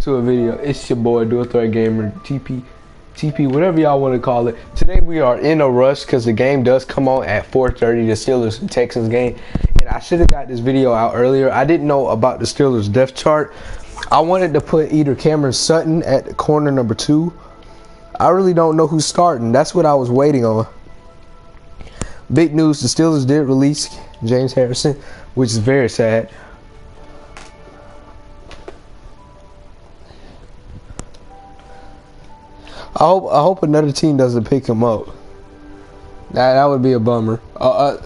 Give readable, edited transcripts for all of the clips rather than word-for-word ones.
to a video. It's your boy Dual Threat Gamer, TP, whatever y'all want to call it. Today we are in a rush because the game does come on at 4:30, the Steelers and Texans game. And I should have got this video out earlier. I didn't know about the Steelers depth chart. I wanted to put either Cameron Sutton at corner number 2. I really don't know who's starting. That's what I was waiting on. Big news, the Steelers did release James Harrison, which is very sad. I hope another team doesn't pick him up. That would be a bummer.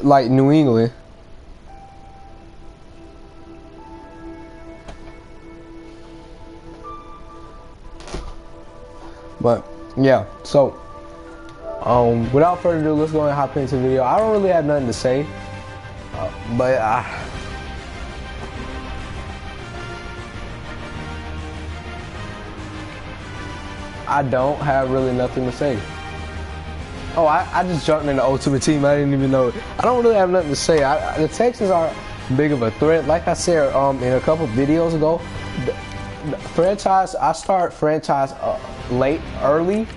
Like New England. But yeah, so without further ado, let's go and hop into the video. I don't really have nothing to say, but I don't have really nothing to say. Oh, I just jumped in the Ultimate Team. I didn't even know it. I don't really have nothing to say. The Texans aren't big of a threat. Like I said in a couple videos ago, I start franchise early.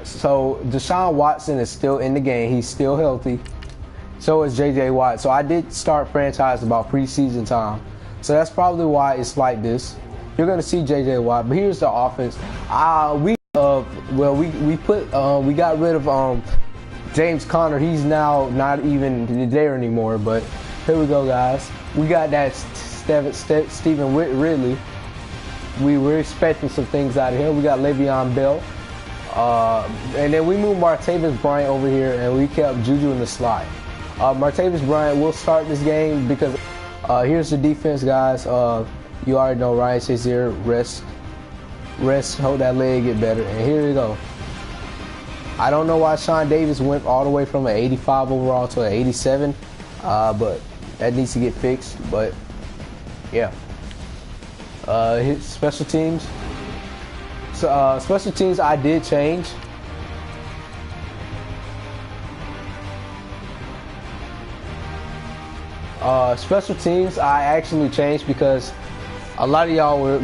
So Deshaun Watson is still in the game. He's still healthy. So is JJ Watt. So I did start franchise about preseason time. So that's probably why it's like this. You're gonna see JJ Watt, but here's the offense. We got rid of James Conner. He's now not even there anymore. But here we go, guys. We got that Stephen Ridley. We were expecting some things out of him. We got Le'Veon Bell, and then we moved Martavis Bryant over here, and we kept Juju in the slot. Martavis Bryant will start this game because here's the defense, guys. You already know Ryan Shazier, rest, hold that leg, get better. And here we go. I don't know why Sean Davis went all the way from an 85 overall to an 87, but that needs to get fixed. But yeah, his special teams. So special teams, I did change. Special teams, I actually changed because a lot of y'all were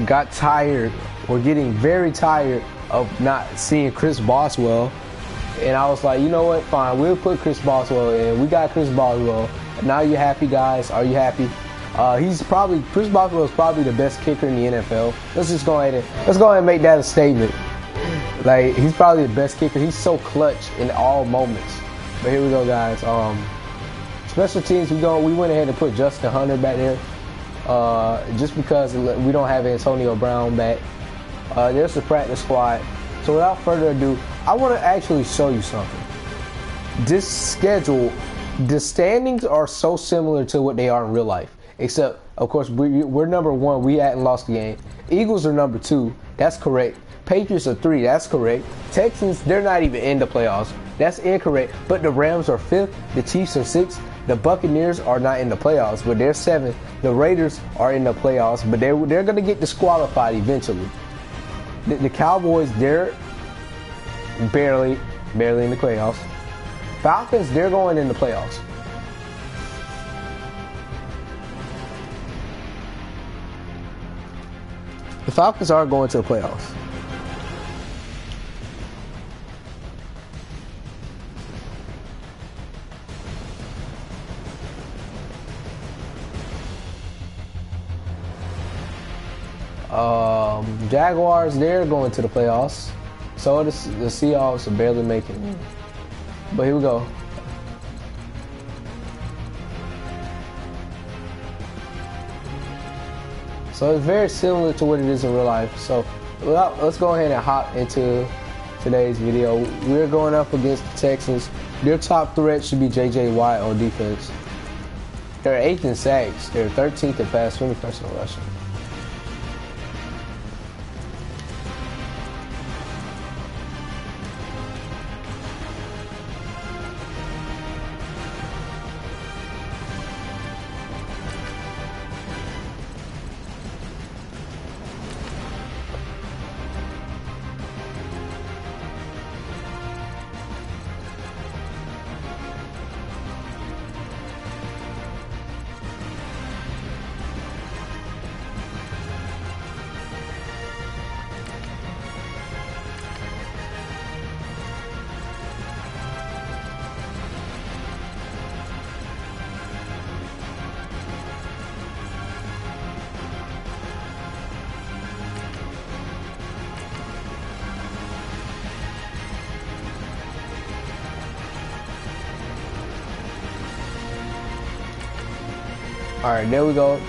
getting very tired of not seeing Chris Boswell. And I was like, you know what, fine, we'll put Chris Boswell in. We got Chris Boswell. Now you happy, guys? Are you happy? Chris Boswell is probably the best kicker in the NFL. Let's go ahead and make that a statement. Like, he's probably the best kicker. He's so clutch in all moments. But here we go, guys. Special teams, we went ahead and put Justin Hunter back there. Just because we don't have Antonio Brown back. There's the practice squad. So without further ado, I want to actually show you something. This schedule, the standings are so similar to what they are in real life. Except, of course, we're number 1. We hadn't lost the game. Eagles are number 2. That's correct. Patriots are 3. That's correct. Texans, they're not even in the playoffs. That's incorrect. But the Rams are 5th. The Chiefs are 6th. The Buccaneers are not in the playoffs, but they're 7th. The Raiders are in the playoffs, but they're going to get disqualified eventually. The Cowboys, they're barely in the playoffs. Falcons, they're going in the playoffs. The Falcons are going to the playoffs. Jaguars, they're going to the playoffs. So the Seahawks are barely making it. But here we go. So it's very similar to what it is in real life. So let's go ahead and hop into today's video. We're going up against the Texans. Their top threat should be JJ Watt on defense. They're 8th in sacks. They're 13th in pass, 21st in rushing. right, there we go.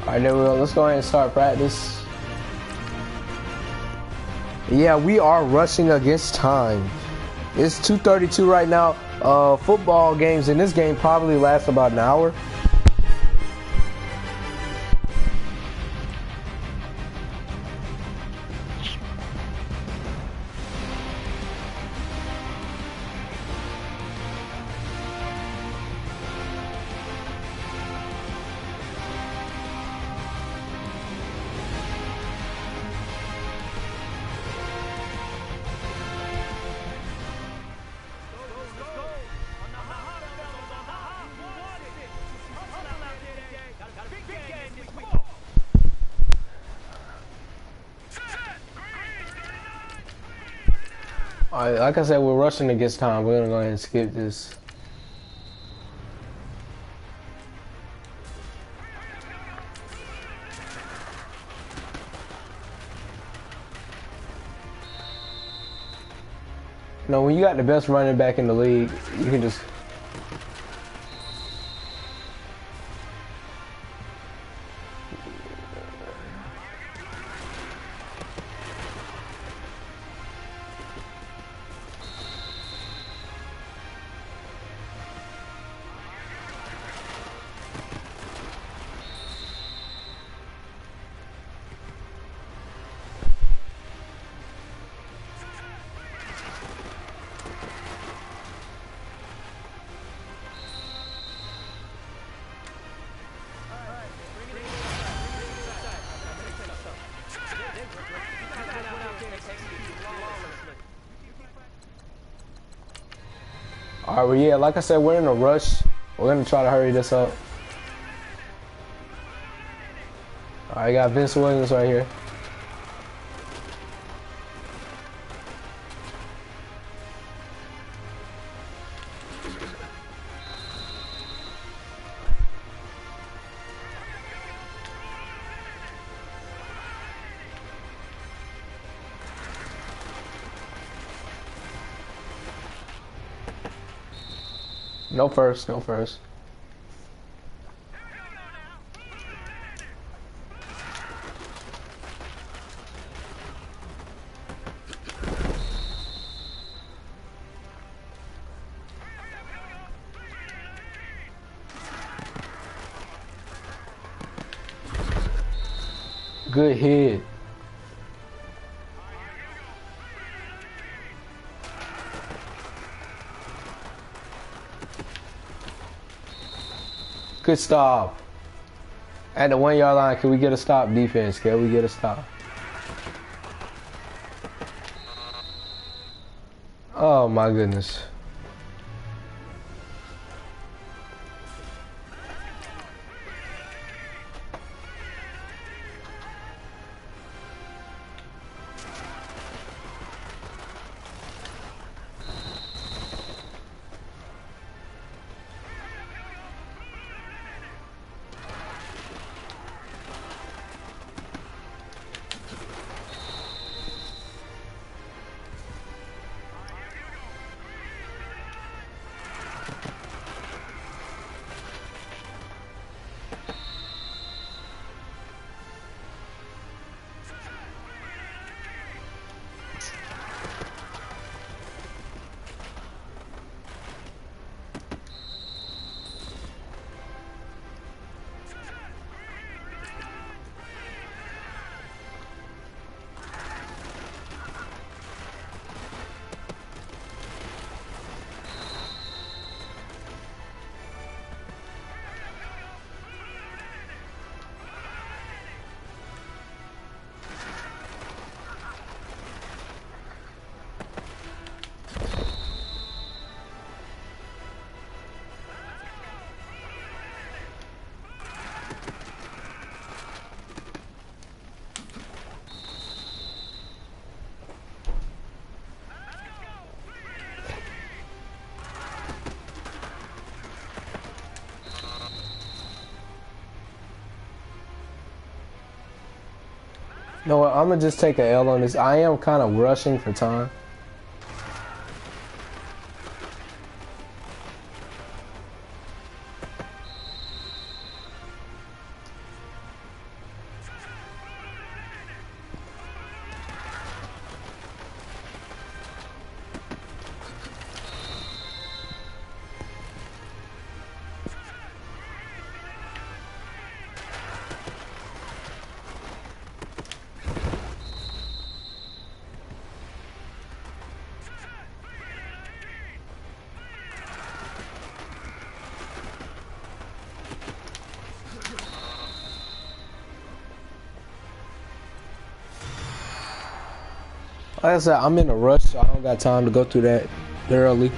All right, there we go. Let's go ahead and start practice. Yeah, we are rushing against time. It's 2:32 right now. Football games in this game probably last about an hour. Alright, like I said, we're rushing against time. We're gonna go ahead and skip this. You know, when you got the best running back in the league, you can just... Alright, well, yeah, like I said, we're in a rush. We're gonna try to hurry this up. Alright, got Vince Williams right here. No first, no first. Good hit. Good stop. At the 1 yard line, can we get a stop, defense? Can we get a stop? Oh my goodness. You know what? I'm gonna just take an L on this. I am kind of rushing for time. Like I said, I'm in a rush, so I don't got time to go through that thoroughly.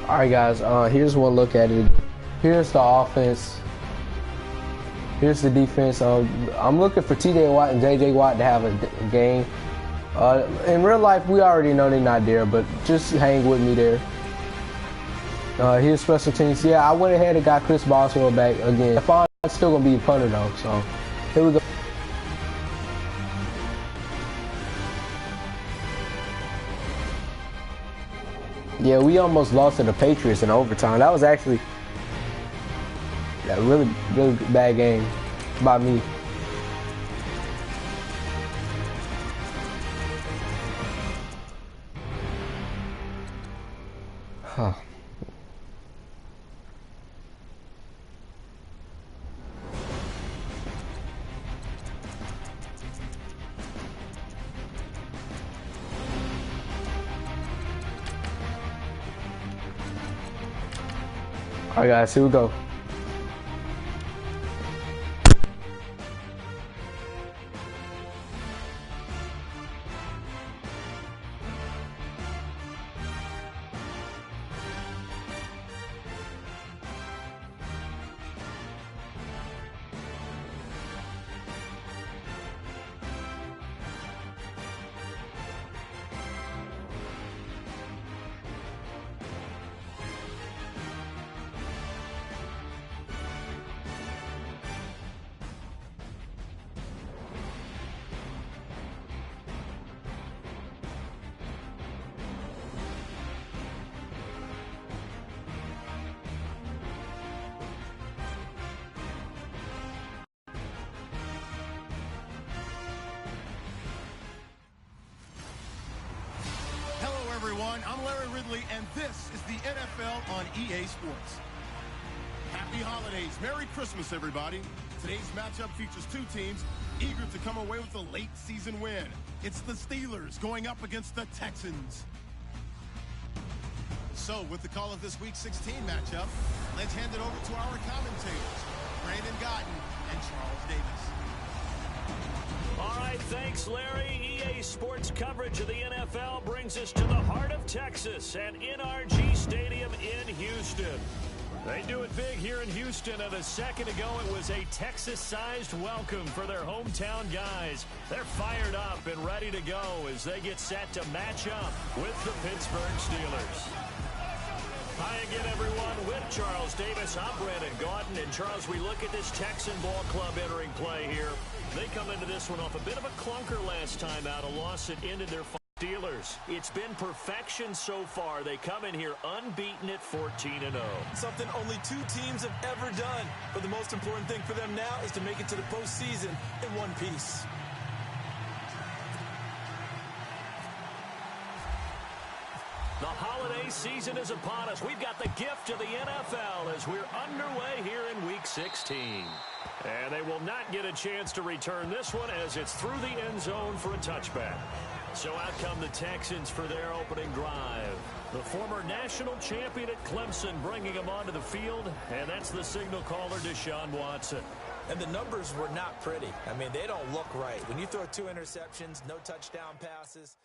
Alright guys, here's one look at it. Here's the offense. Here's the defense. I'm looking for TJ Watt and JJ Watt to have a game. In real life, we already know they're not there, but just hang with me there. Here's special teams. Yeah, I went ahead and got Chris Boswell back again. I'm still going to be a punter though, so here we go. Yeah, we almost lost to the Patriots in overtime. That was actually a really, really bad game by me. Huh. Alright guys, here we go. Everyone, I'm Larry Ridley, and this is the NFL on EA Sports. Happy holidays. Merry Christmas, everybody. Today's matchup features two teams eager to come away with a late season win. It's the Steelers going up against the Texans. So, with the call of this Week 16 matchup, let's hand it over to our commentators, Brandon Gotten and Charles Davis. All right, thanks, Larry. EA Sports coverage of the NFL brings us to the heart of Texas at NRG Stadium in Houston. They do it big here in Houston, and a second ago it was a Texas-sized welcome for their hometown guys. They're fired up and ready to go as they get set to match up with the Pittsburgh Steelers. Hi again, everyone. With Charles Davis, I'm Brandon Gaudin. And, Charles, we look at this Texan ball club entering play here. They come into this one off a bit of a clunker last time out, a loss that ended their Steelers. It's been perfection so far. They come in here unbeaten at 14-0. Something only two teams have ever done. But the most important thing for them now is to make it to the postseason in one piece. The holiday season is upon us. We've got the gift of the NFL as we're underway here in Week 16. And they will not get a chance to return this one as it's through the end zone for a touchback. So out come the Texans for their opening drive. The former national champion at Clemson bringing him onto the field, and that's the signal caller, Deshaun Watson. And the numbers were not pretty. I mean, they don't look right. When you throw 2 interceptions, no touchdown passes.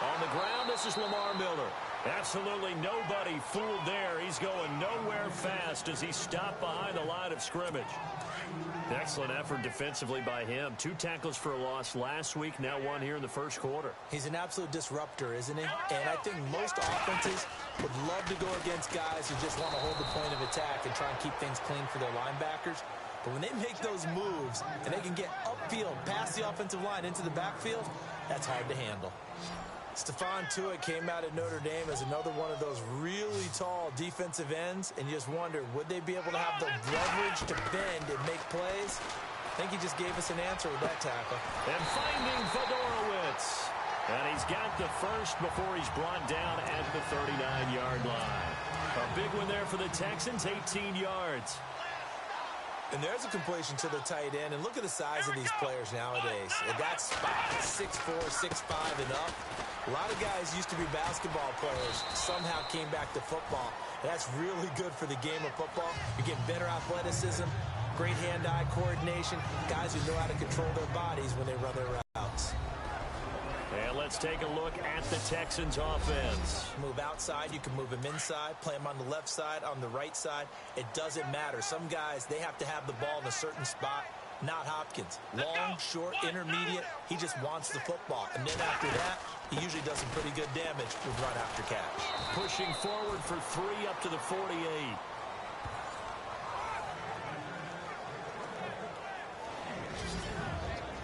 On the ground, this is Lamar Miller. Absolutely nobody fooled there. He's going nowhere fast as he stopped behind the line of scrimmage. Excellent effort defensively by him. 2 tackles for a loss last week, now 1 here in the first quarter. He's an absolute disruptor, isn't he? And I think most offenses would love to go against guys who just want to hold the point of attack and try and keep things clean for their linebackers. But when they make those moves and they can get upfield past the offensive line into the backfield, that's hard to handle. Stephon Tuitt came out at Notre Dame as another one of those really tall defensive ends, and you just wonder, would they be able to have the leverage to bend and make plays? I think he just gave us an answer with that tackle. And finding Fedorowicz. And he's got the first before he's brought down at the 39-yard line. A big one there for the Texans, 18 yards. And there's a completion to the tight end. And look at the size of these players nowadays. At that spot, 6'4", 6'5", and up. A lot of guys used to be basketball players, somehow came back to football. And that's really good for the game of football. You're getting better athleticism, great hand-eye coordination, guys who know how to control their bodies when they run their routes. And let's take a look at the Texans offense. Move outside, you can move him inside, play him on the left side, on the right side. It doesn't matter. Some guys, they have to have the ball in a certain spot. Not Hopkins. Long, short, intermediate. He just wants the football. And then after that, he usually does some pretty good damage with run after catch. Pushing forward for 3 up to the 48.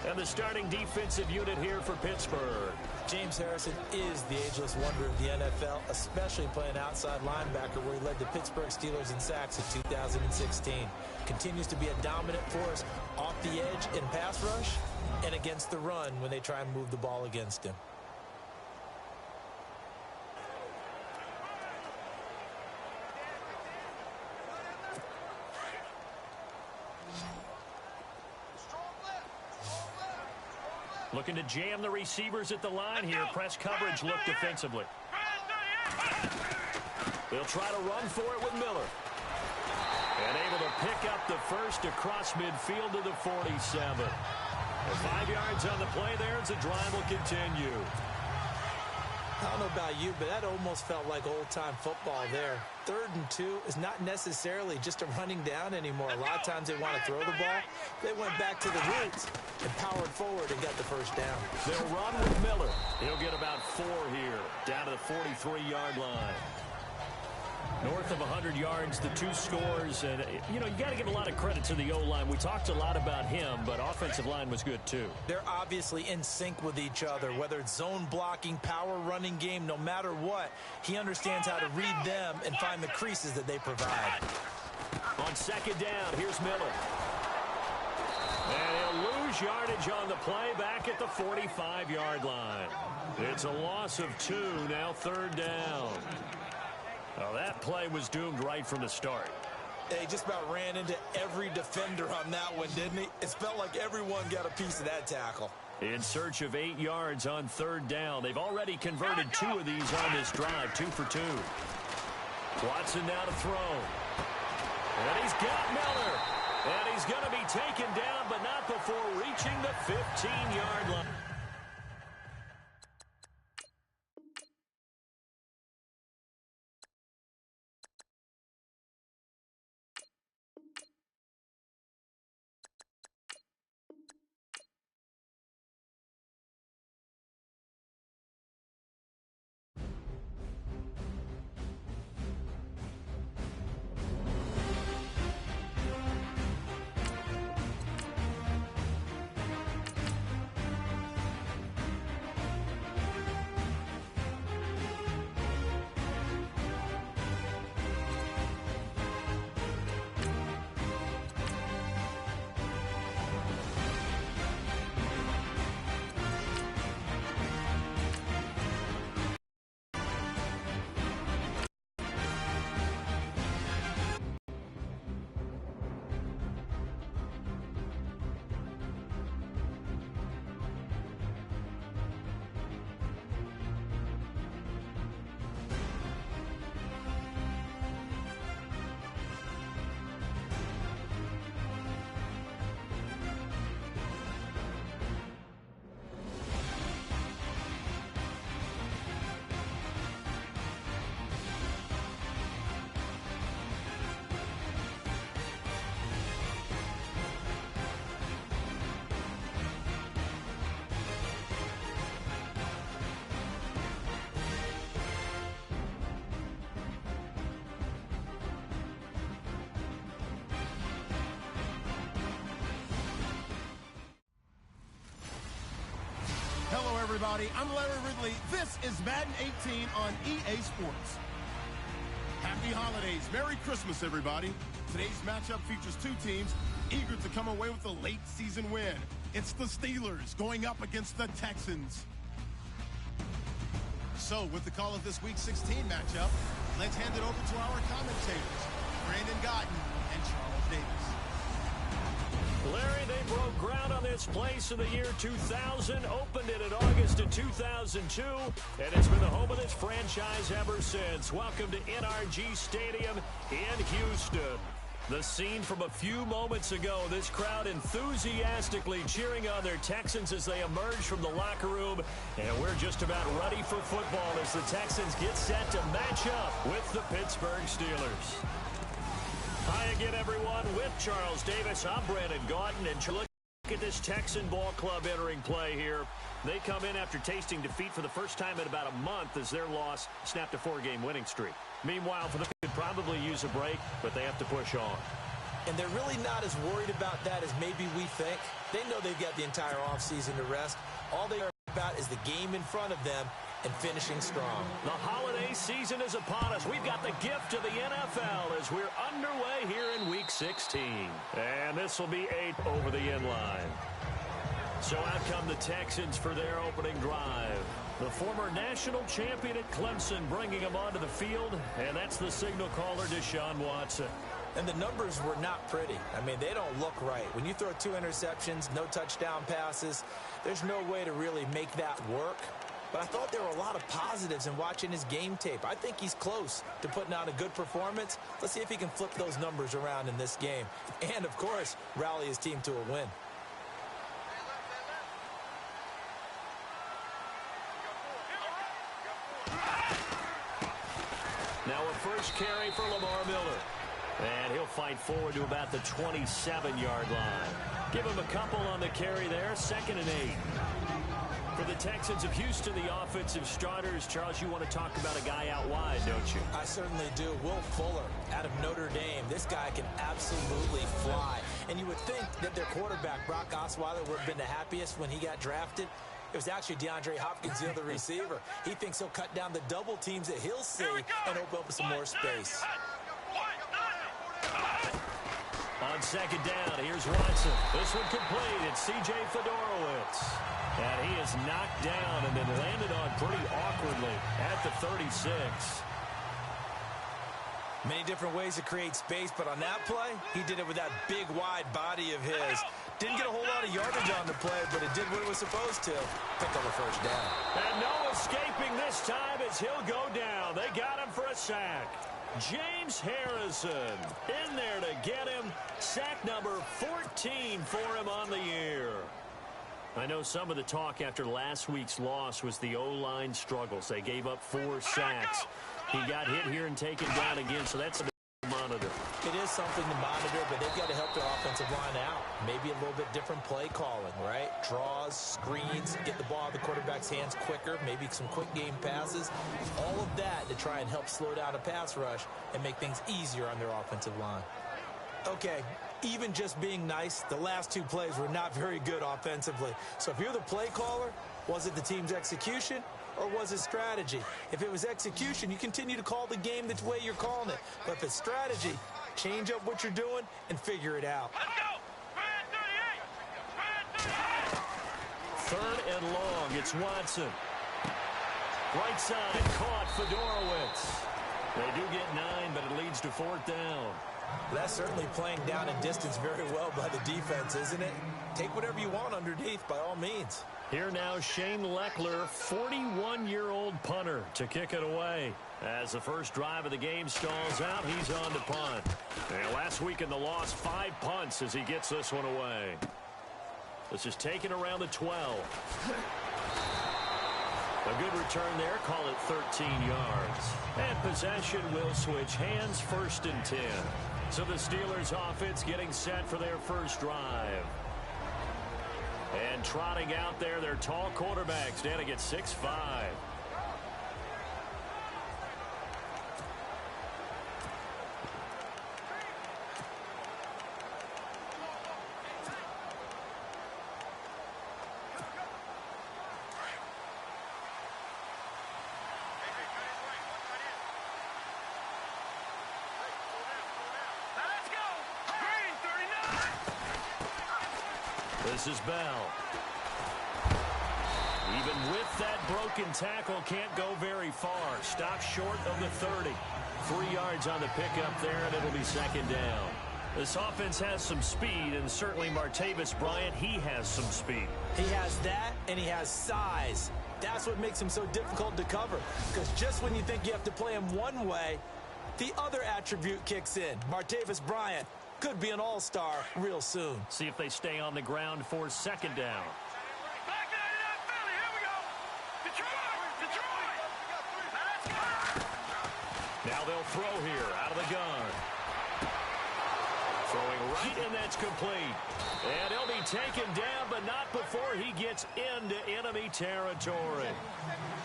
And the starting defensive unit here for Pittsburgh. James Harrison is the ageless wonder of the NFL, especially playing outside linebacker where he led the Pittsburgh Steelers in sacks in 2016. Continues to be a dominant force off the edge in pass rush and against the run when they try and move the ball against him. Looking to jam the receivers at the line here. Press coverage look defensively. They'll try to run for it with Miller. And able to pick up the first across midfield to the 47. And 5 yards on the play there as the drive will continue. I don't know about you, but that almost felt like old-time football there. 3rd and 2 is not necessarily just a running down anymore. A lot of times they want to throw the ball. They went back to the roots and powered forward and got the first down. They'll run with Miller. He'll get about 4 here, down to the 43-yard line. North of 100 yards, the 2 scores. And, you know, you got to give a lot of credit to the O-line. We talked a lot about him, but offensive line was good, too. They're obviously in sync with each other, whether it's zone blocking, power running game, no matter what. He understands how to read them and find the creases that they provide. On 2nd down, here's Miller. And he'll lose yardage on the play back at the 45-yard line. It's a loss of 2, now 3rd down. Well, that play was doomed right from the start. He just about ran into every defender on that one, didn't he? It felt like everyone got a piece of that tackle. In search of 8 yards on 3rd down. They've already converted 2 of these on this drive, 2 for 2. Watson now to throw. And he's got Miller. And he's going to be taken down, but not before reaching the 15-yard line. everybody. I'm Larry Ridley. This is Madden 18 on EA Sports. Happy holidays. Merry Christmas, everybody. Today's matchup features two teams eager to come away with a late season win. It's the Steelers going up against the Texans. So, with the call of this Week 16 matchup, let's hand it over to our commentators, Brandon Gotten and Charles Davis. Larry, they broke ground on this place in the year 2000, opened it in August of 2002, and it's been the home of this franchise ever since. Welcome to NRG Stadium in Houston. The scene from a few moments ago, this crowd enthusiastically cheering on their Texans as they emerge from the locker room, and we're just about ready for football as the Texans get set to match up with the Pittsburgh Steelers. Hi again, everyone. With Charles Davis, I'm Brandon Gaudin, and look at this Texan ball club entering play here. They come in after tasting defeat for the first time in about a month as their loss snapped a 4-game winning streak. Meanwhile, for the could probably use a break, but they have to push on. And they're really not as worried about that as maybe we think. They know they've got the entire offseason to rest. All they are about is the game in front of them and finishing strong. The holiday season is upon us. We've got the gift of the NFL as we're underway here in Week 16. And this will be 8 over the end line. So out come the Texans for their opening drive. The former national champion at Clemson bringing them onto the field, and that's the signal caller, Deshaun Watson. And the numbers were not pretty. I mean, they don't look right. When you throw 2 interceptions, no touchdown passes, there's no way to really make that work. But I thought there were a lot of positives in watching his game tape. I think he's close to putting out a good performance. Let's see if he can flip those numbers around in this game. And, of course, rally his team to a win. Now a first carry for Lamar Miller. And he'll fight forward to about the 27-yard line. Give him a couple on the carry there, 2nd and 8. For the Texans of Houston, the offensive starters, Charles, you want to talk about a guy out wide, don't you? I certainly do. Will Fuller out of Notre Dame. This guy can absolutely fly. And you would think that their quarterback, Brock Osweiler, would have been the happiest when he got drafted. It was actually DeAndre Hopkins, the other receiver. He thinks he'll cut down the double teams that he'll see and open up some more space. On 2nd down, here's Watson. This one complete. It's C.J. Fedorowicz. And he is knocked down and then landed on pretty awkwardly at the 36. Many different ways to create space, but on that play, he did it with that big, wide body of his. Didn't get a whole lot of yardage on the play, but it did what it was supposed to. Picked up the first down. And no escaping this time as he'll go down. They got him for a sack. James Harrison in there to get him. Sack number 14 for him on the year. I know some of the talk after last week's loss was the O-line struggles. They gave up 4 sacks. He got hit here and taken down again, so that's a monitor. It is something to monitor, but they've got to help their offensive line out. Maybe a little bit different play calling, right? Draws, screens, get the ball out of the quarterback's hands quicker, maybe some quick game passes. All of that to try and help slow down a pass rush and make things easier on their offensive line. Okay, even just being nice, the last 2 plays were not very good offensively. So if you're the play caller, was it the team's execution or was it strategy? If it was execution, you continue to call the game the way you're calling it. But if it's strategy, change up what you're doing and figure it out. Let's go. 3rd and long. It's Watson. Right side, caught Fedorowicz. They do get 9, but it leads to 4th down. That's certainly playing down and distance very well by the defense, isn't it? Take whatever you want underneath by all means. Here now, Shane Leckler, 41-year-old punter, to kick it away. As the first drive of the game stalls out, he's on to punt. And last week in the loss, 5 punts as he gets this one away. This is taken around the 12. A good return there, call it 13 yards. And possession will switch hands, 1st and 10. So the Steelers offense getting set for their first drive. And trotting out there, their tall quarterbacks standing at 6'5". This is Bell. Even with that broken tackle, can't go very far. Stop short of the 30. 3 yards on the pickup there, and it'll be second down. This offense has some speed, and certainly Martavis Bryant, he has some speed. He has that, and he has size. That's what makes him so difficult to cover, because just when you think you have to play him one way, the other attribute kicks in. Martavis Bryant could be an all-star real soon. See if they stay on the ground for second down. Now they'll throw here out of the gun. Throwing right, and that's complete. And he'll be taken down, but not before he gets into enemy territory.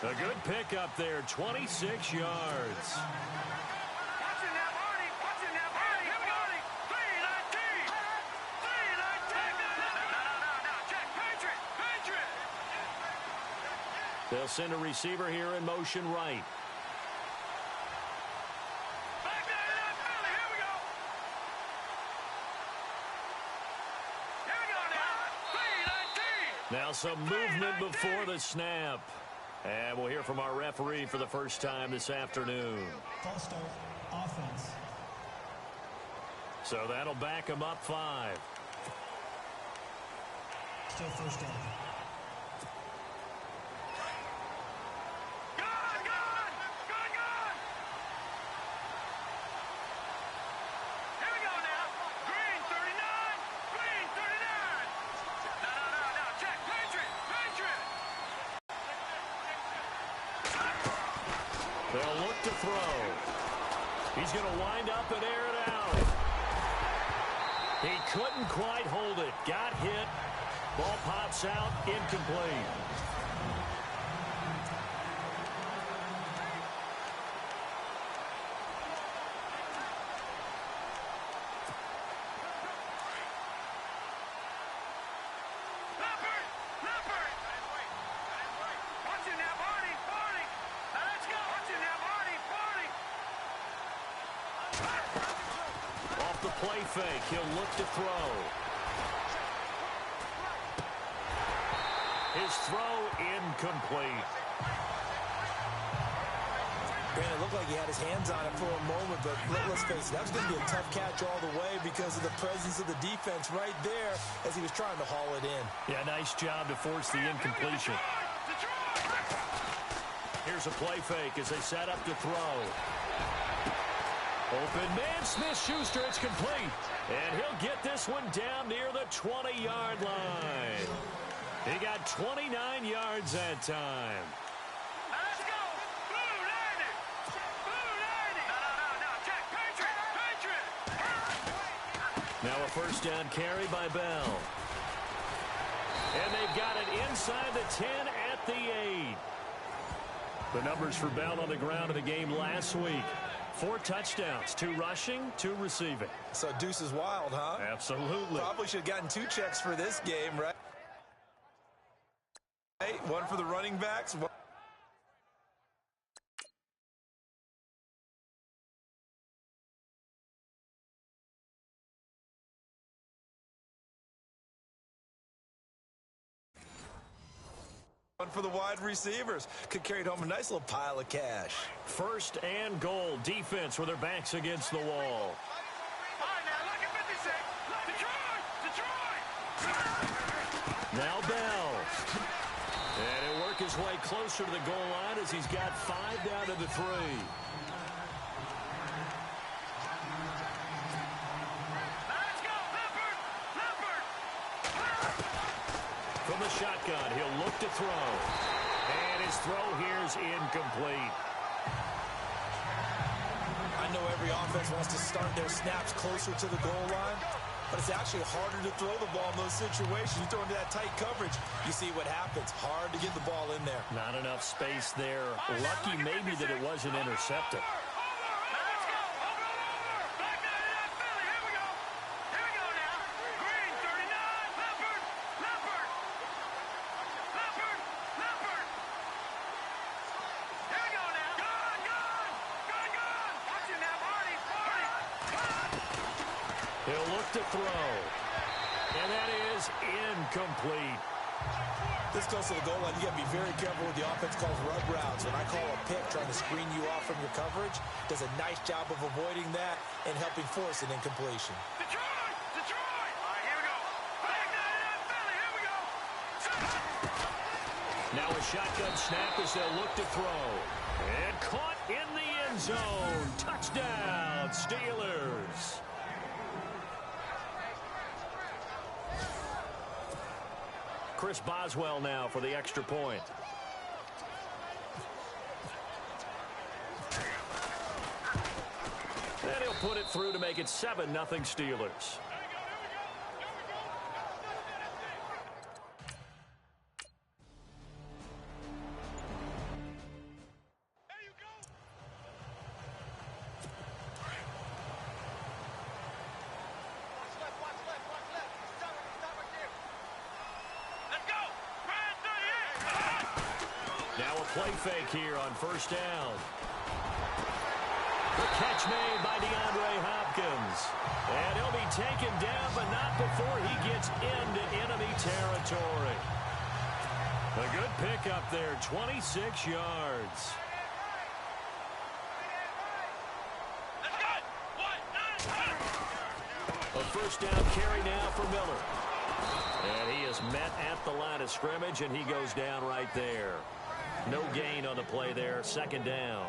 A good pickup there, 26 yards. They'll send a receiver here in motion right. Now some movement before the snap. And we'll hear from our referee for the first time this afternoon. False start, offense. So that'll back him up 5. Still first down. They'll look to throw. He's going to wind up and air it out. He couldn't quite hold it. Got hit. Ball pops out. Incomplete. Off the play fake, he'll look to throw. His throw incomplete. Brandon, it looked like he had his hands on it for a moment, but let's face it, that was going to be a tough catch all the way because of the presence of the defense right there as he was trying to haul it in. Yeah, nice job to force the incompletion. Here's a play fake as they set up to throw. Open man, Smith-Schuster, it's complete. And he'll get this one down near the 20-yard line. He got 29 yards that time. Let's go. Blue 90. Blue 90. No, check. Patriot. Now a first down carry by Bell. And they've got it inside the 10 at the 8. The numbers for Bell on the ground in the game last week. 4 touchdowns, 2 rushing, 2 receiving. So Deuce is wild, huh? Absolutely. Probably should have gotten 2 checks for this game, right? One for the running backs. One for the wide receivers. Could carry home a nice little pile of cash. First and goal. Defense with their backs against the wall. All right, now look at 56. Detroit. Now Bell. And he'll work his way closer to the goal line as he's got 5 down to the 3. Let's go, Leopard. From the shotgun, he'll look to throw. And his throw here's incomplete. I know every offense wants to start their snaps closer to the goal line, but it's actually harder to throw the ball in those situations. You throw into that tight coverage, you see what happens. Hard to get the ball in there. Not enough space there. Lucky maybe that it wasn't intercepted. Let's go. Over. Black 99 Philly. Here we go. Here we go now. Green 39. Leopard. Here we go now. Gun. Watch it now, Marty. He'll look to throw. And that is incomplete. This goes to the goal line. You got to be very careful with the offense calls rub routes. When I call a pick trying to screen you off from your coverage, does a nice job of avoiding that and helping force an incompletion. Detroit! Detroit! All right, here we go. Back nine in Philly. Here we go. Now a shotgun snap as they'll look to throw. And caught in the end zone. Touchdown, Steelers. Chris Boswell now for the extra point. And he'll put it through to make it 7-0 Steelers. Now a play fake here on first down. The catch made by DeAndre Hopkins. And he'll be taken down, but not before he gets into enemy territory. A good pickup there, 26 yards. A first down carry now for Miller. And he is met at the line of scrimmage, and he goes down right there. No gain on the play there, second down.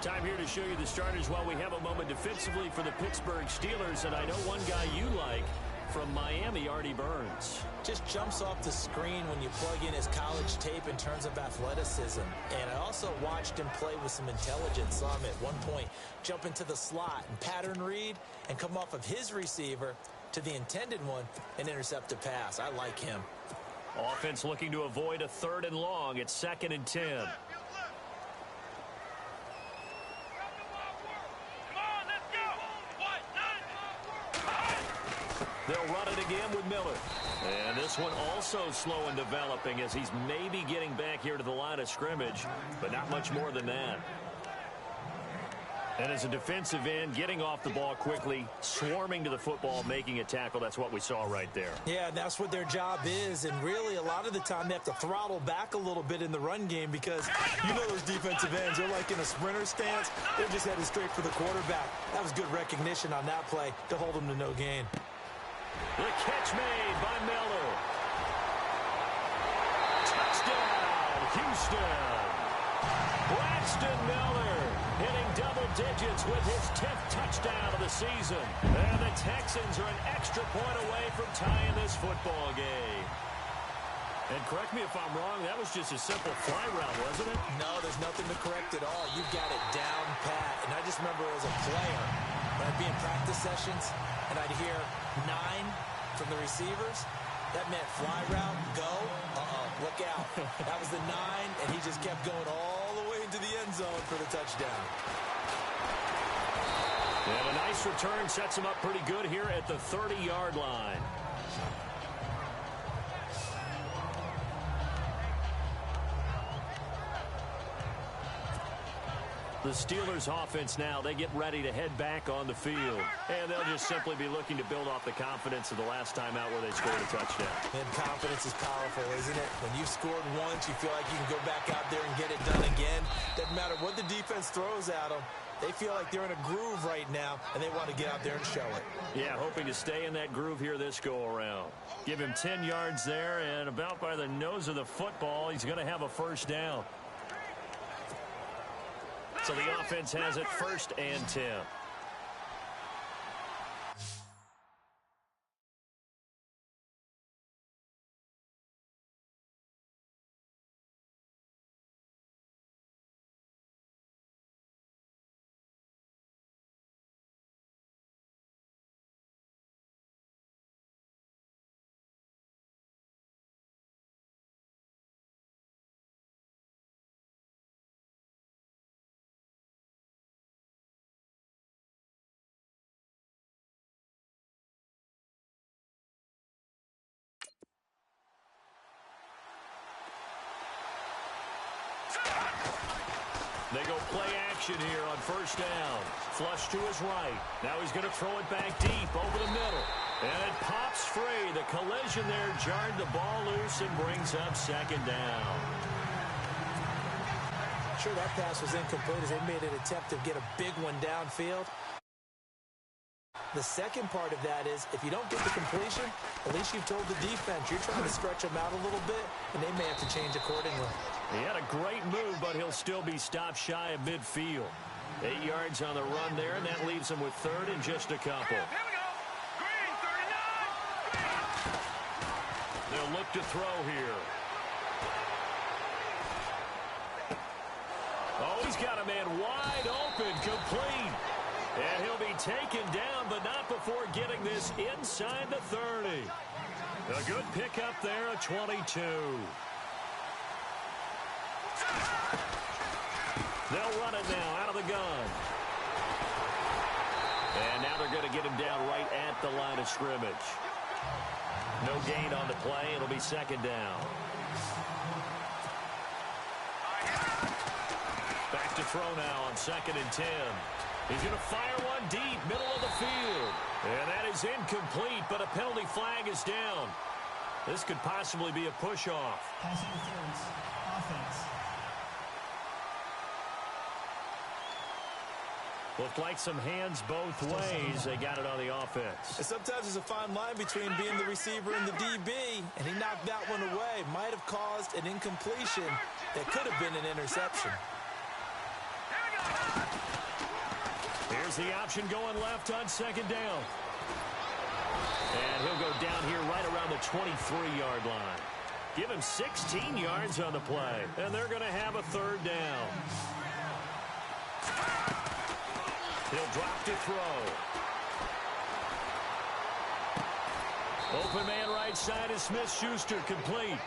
Time here to show you the starters while we have a moment defensively for the Pittsburgh Steelers. And I know one guy you like from Miami, Artie Burns. Just jumps off the screen when you plug in his college tape in terms of athleticism. And I also watched him play with some intelligence. Saw him at one point jump into the slot and pattern read and come off of his receiver to the intended one and intercept a pass. I like him. Offense looking to avoid a 3rd and long. It's 2nd and 10. They'll run it again with Miller. And this one also slow in developing as he's maybe getting back here to the line of scrimmage, but not much more than that. And as a defensive end, getting off the ball quickly, swarming to the football, making a tackle, that's what we saw right there. Yeah, that's what their job is. And really, a lot of the time, they have to throttle back a little bit in the run game because you know those defensive ends, they're like in a sprinter stance. They're just headed straight for the quarterback. That was good recognition on that play to hold them to no gain. The catch made by Miller. Touchdown, Houston. Braxton Miller hitting double digits with his 10th touchdown of the season. And the Texans are an extra point away from tying this football game. And correct me if I'm wrong, that was just a simple fly route, wasn't it? No, there's nothing to correct at all. You've got it down pat. And I just remember as a player, when I'd be in practice sessions and I'd hear 9 from the receivers, that meant fly route, go, look out. That was the 9, and he just kept going all the way into the end zone for the touchdown. And a nice return sets him up pretty good here at the 30-yard line. The Steelers offense now, they get ready to head back on the field. And they'll just simply be looking to build off the confidence of the last time out where they scored a touchdown. And confidence is powerful, isn't it? When you've scored once, you feel like you can go back out there and get it done again. Doesn't matter what the defense throws at them. They feel like they're in a groove right now, and they want to get out there and show it. Yeah, hoping to stay in that groove here this go-around. Give him 10 yards there, and about by the nose of the football, he's going to have a first down. So the offense has it 1st and 10. They go play action here on first down. Flush to his right. Now he's going to throw it back deep over the middle. And it pops free. The collision there jarred the ball loose and brings up second down. Sure, that pass was incomplete as they made an attempt to get a big one downfield. The second part of that is, if you don't get the completion, at least you've told the defense you're trying to stretch them out a little bit, and they may have to change accordingly. He had a great move, but he'll still be stopped shy of midfield. 8 yards on the run there, and that leaves him with third and just a couple. Here we go. Green, 39. They'll look to throw here. Oh, he's got a man wide open, complete. And he'll be taken down, but not before getting this inside the 30. A good pickup there, a 22. They'll run it now out of the gun. And now they're going to get him down right at the line of scrimmage. No gain on the play. It'll be second down. Back to throw now on 2nd and 10. He's going to fire one deep, middle of the field. And that is incomplete, but a penalty flag is down. This could possibly be a push-off. Pass interference. Offense. Looked like some hands both ways. They got it on the offense. And sometimes there's a fine line between being the receiver and the DB, and he knocked that one away. Might have caused an incompletion that could have been an interception. Here's the option going left on 2nd down. And he'll go down here right around the 23-yard line. Give him 16 yards on the play, and they're going to have a 3rd down. He'll drop to throw. Open man right side is Smith-Schuster, complete.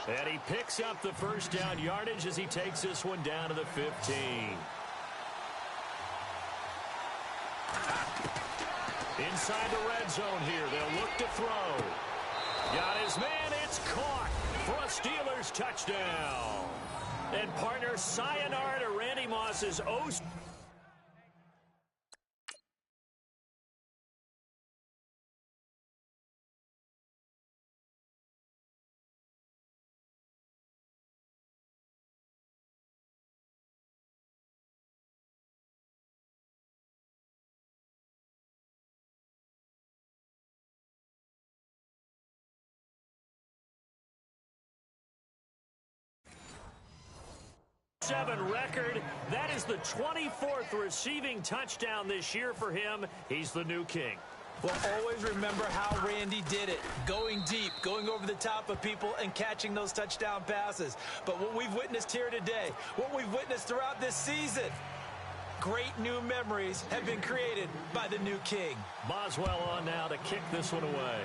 And he picks up the 1st down yardage as he takes this one down to the 15. Inside the red zone here. They'll look to throw. Got his man. It's caught for a Steelers touchdown. And partner, sayonara to Randy Moss's record. That is the 24th receiving touchdown this year for him. He's the new king. Well, always remember how Randy did it. Going deep, going over the top of people, and catching those touchdown passes. But what we've witnessed here today, what we've witnessed throughout this season, great new memories have been created by the new king. Boswell on now to kick this one away.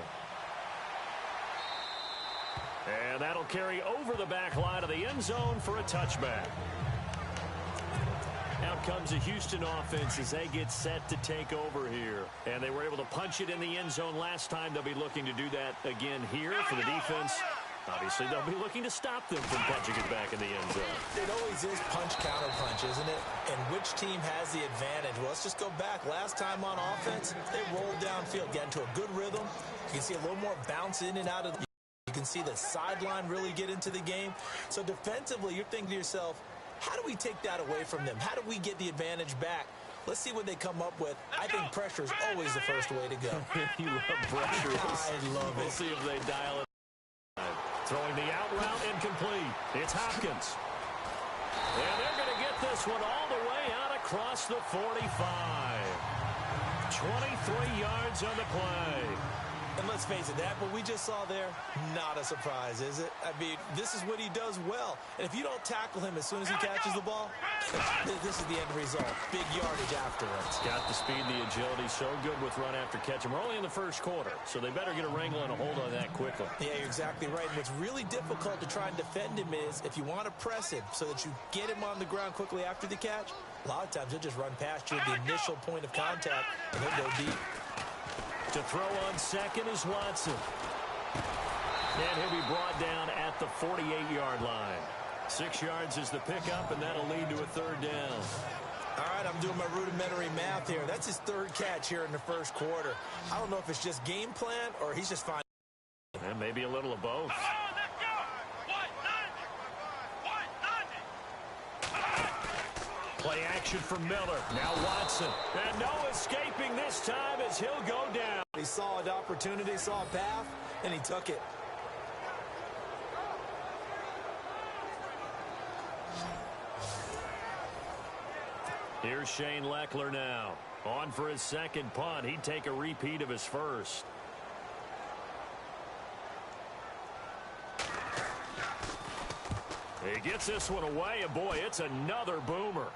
And that'll carry over the back line of the end zone for a touchback. Out comes the Houston offense as they get set to take over here. And they were able to punch it in the end zone last time. They'll be looking to do that again here for the defense. Obviously, they'll be looking to stop them from punching it back in the end zone. It always is punch-counter-punch, isn't it? And which team has the advantage? Well, let's just go back. Last time on offense, they rolled downfield, got into a good rhythm. You can see a little more bounce in and out of the... You can see the sideline really get into the game. So defensively, you're thinking to yourself, how do we take that away from them? How do we get the advantage back? Let's see what they come up with. I think pressure is always the first way to go. You love pressure. I love it. We'll see if they dial it. Throwing the out route incomplete. It's Hopkins. And they're going to get this one all the way out across the 45. 23 yards on the play. And let's face it, that what we just saw there, not a surprise, is it? I mean, this is what he does well. And if you don't tackle him as soon as he catches the ball, this is the end result. Big yardage afterwards. Got the speed and the agility, so good with run after catch. And we're only in the first quarter, so they better get a wrangle and a hold on that quickly. Yeah, you're exactly right. And what's really difficult to try and defend him is if you want to press him so that you get him on the ground quickly after the catch, a lot of times he'll just run past you at the initial point of contact, and he'll go deep. To throw on second is Watson. And he'll be brought down at the 48-yard line. 6 yards is the pickup, and that'll lead to a 3rd down. All right, I'm doing my rudimentary math here. That's his third catch here in the first quarter. I don't know if it's just game plan or he's just fine. And maybe a little of both. Come on, let's go. 190. Play action for Miller. Now Watson. And no escaping this time as he'll go down. He saw an opportunity, saw a path, and he took it. Here's Shane Leckler now. On for his second punt. He'd take a repeat of his first. He gets this one away, and boy, it's another boomer.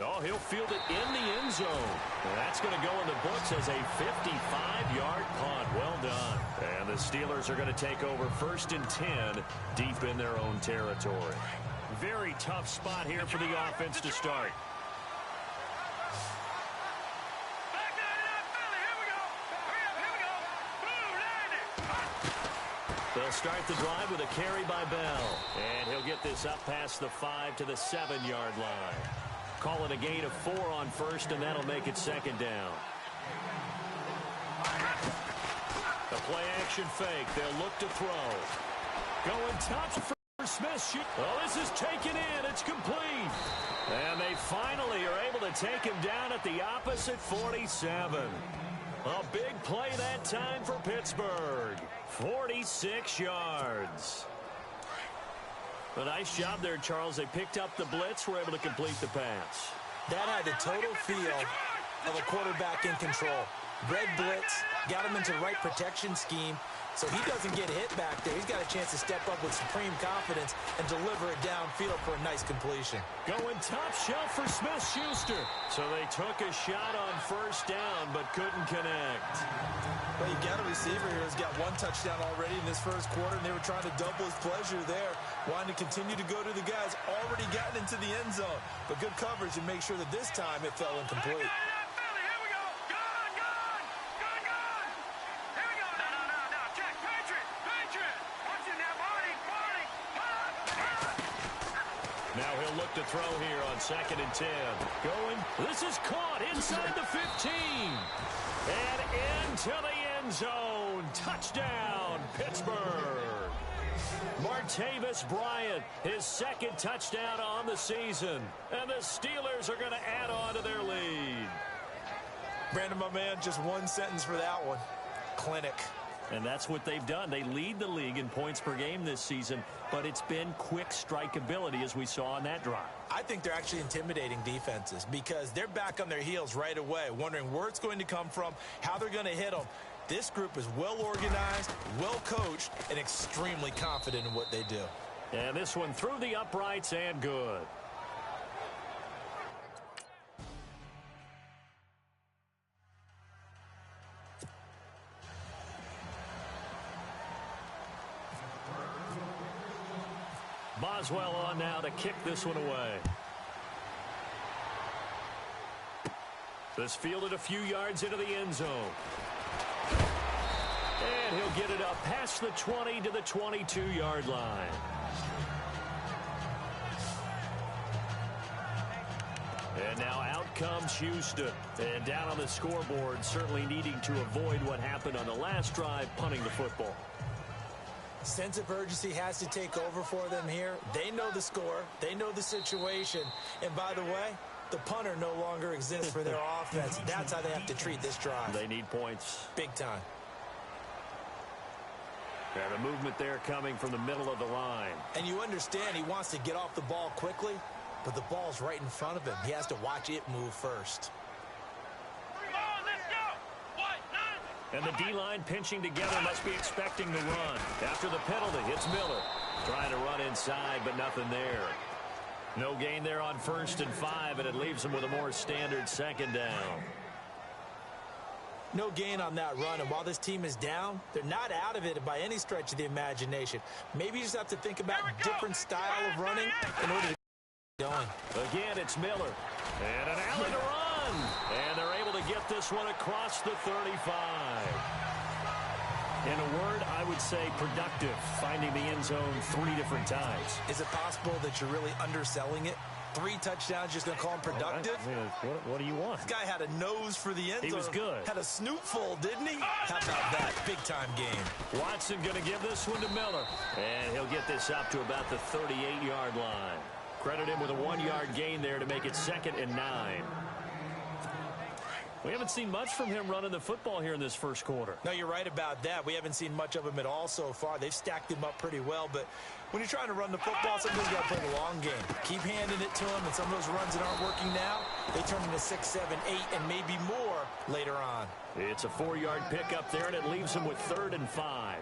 Oh, he'll field it in the end zone. And that's going to go in the books as a 55-yard punt. Well done. And the Steelers are going to take over 1st and 10 deep in their own territory. Very tough spot here for the offense to start. Back to that Philly. Here we go. Hurry up, here we go. Blue landing. They'll start the drive with a carry by Bell. And he'll get this up past the 5 to the 7-yard line. Call it a gain of 4 on first, and that'll make it 2nd down. The play action fake. They'll look to throw. Going tops for Smith. Oh, this is taken in. It's complete. And they finally are able to take him down at the opposite 47. A big play that time for Pittsburgh. 46 yards. A nice job there, Charles. They picked up the blitz, were able to complete the pass. That had the total feel of a quarterback in control. Red blitz, got him into the right protection scheme, so he doesn't get hit back there. He's got a chance to step up with supreme confidence and deliver it downfield for a nice completion. Going top shelf for Smith-Schuster. So they took a shot on 1st down, but couldn't connect. Well, you got a receiver here who's got 1 touchdown already in this first quarter, and they were trying to double his pleasure there, wanting to continue to go to the guys already gotten into the end zone. But good coverage and make sure that this time it fell incomplete. Now he'll look to throw here on 2nd and 10. Going. This is caught inside the 15. And into the end zone. Touchdown, Pittsburgh. Martavis Bryant, his 2nd touchdown on the season. And the Steelers are going to add on to their lead. Brandon, my man, just 1 sentence for that one. Clinic. And that's what they've done. They lead the league in points per game this season, but it's been quick strikeability as we saw on that drive. I think they're actually intimidating defenses because they're back on their heels right away, wondering where it's going to come from, how they're going to hit them. This group is well organized, well coached, and extremely confident in what they do. And this one through the uprights and good. Boswell on now to kick this one away. This fielded a few yards into the end zone. And he'll get it up past the 20 to the 22-yard line. And now out comes Houston. And down on the scoreboard, certainly needing to avoid what happened on the last drive, punting the football. Sense of urgency has to take over for them here. They know the score. They know the situation. And by the way, the punter no longer exists for their offense. That's how they have to treat this drive. They need points. Big time. And the movement there coming from the middle of the line. And you understand he wants to get off the ball quickly, but the ball's right in front of him. He has to watch it move first. And the D-line pinching together must be expecting the run. After the penalty, it's Miller. Trying to run inside, but nothing there. No gain there on 1st and 5, and it leaves him with a more standard 2nd down. No gain on that run, and while this team is down, they're not out of it by any stretch of the imagination. Maybe you just have to think about a different style of running in order to get going. Again, it's Miller. And an alley to run. And they're able to get this one across the 35. In a word, I would say productive, finding the end zone 3 different times. Is it possible that you're really underselling it? 3 touchdowns, just going to call him productive? All right. I mean, what do you want? This guy had a nose for the end zone. He was good. Had a snootful, didn't he? How about that? Big-time game. Watson going to give this one to Miller. And he'll get this up to about the 38-yard line. Credit him with a 1-yard gain there to make it 2nd and 9. We haven't seen much from him running the football here in this first quarter. No, you're right about that. We haven't seen much of him at all so far. They've stacked him up pretty well, but when you're trying to run the football, sometimes you got to play the long game. Keep handing it to him, and some of those runs that aren't working now, they turn into 6, 7, 8, and maybe more later on. It's a 4-yard pickup there, and it leaves him with 3rd and 5.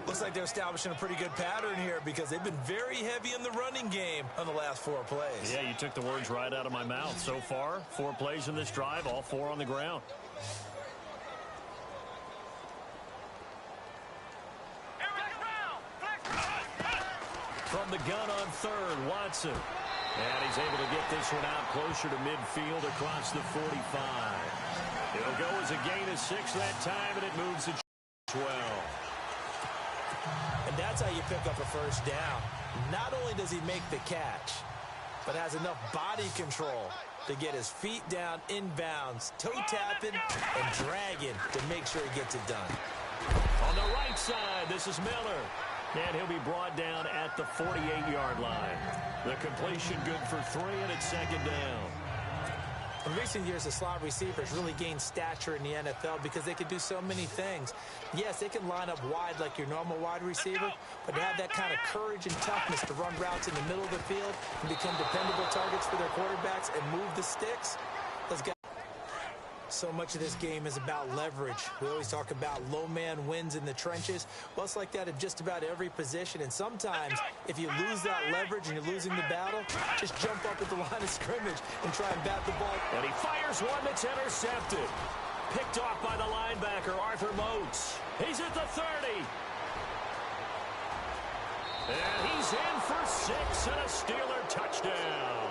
Looks like they're establishing a pretty good pattern here because they've been very heavy in the running game on the last 4 plays. Yeah, you took the words right out of my mouth. So far, 4 plays in this drive, all 4 on the ground. From the gun on 3rd, Watson. And he's able to get this one out closer to midfield across the 45. It'll go as a gain of 6 that time, and it moves to 12. And that's how you pick up a first down. Not only does he make the catch, but has enough body control to get his feet down inbounds, toe tapping and dragging to make sure he gets it done. On the right side, this is Miller. And he'll be brought down at the 48-yard line. The completion good for 3, and it's 2nd down. In recent years, the slot receivers really gained stature in the NFL because they can do so many things. Yes, they can line up wide like your normal wide receiver, but to have that kind of courage and toughness to run routes in the middle of the field and become dependable targets for their quarterbacks and move the sticks, those guys. So much of this game is about leverage. We always talk about low man wins in the trenches. Well, it's like that in just about every position. And sometimes, if you lose that leverage and you're losing the battle, just jump up at the line of scrimmage and try and bat the ball. And he fires one that's intercepted. Picked off by the linebacker, Arthur Motes. He's at the 30. And he's in for 6 and a Steeler touchdown.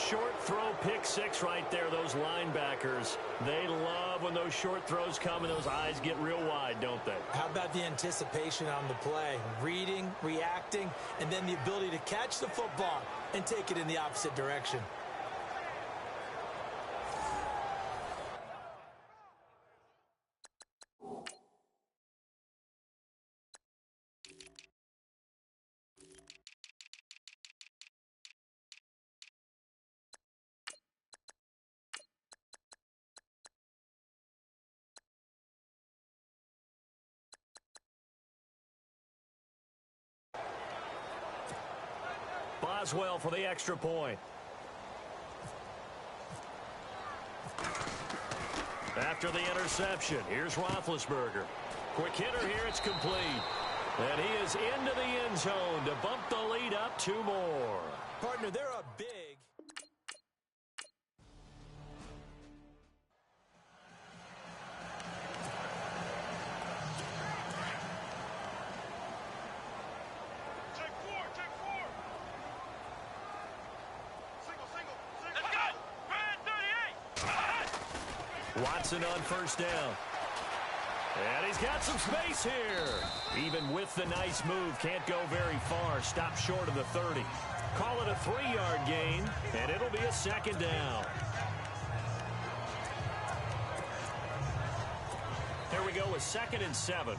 Short throw pick 6 right there. Those linebackers, they love when those short throws come and those eyes get real wide, don't they? How about the anticipation on the play? Reading, reacting, and then the ability to catch the football and take it in the opposite direction. Boswell for the extra point. After the interception, here's Roethlisberger. Quick hitter here, it's complete. And he is into the end zone to bump the lead up 2 more. Partner, they're up big. Watson on first down. And he's got some space here. Even with the nice move, can't go very far. Stop short of the 30. Call it a 3-yard gain, and it'll be a 2nd down. Here we go with 2nd and 7.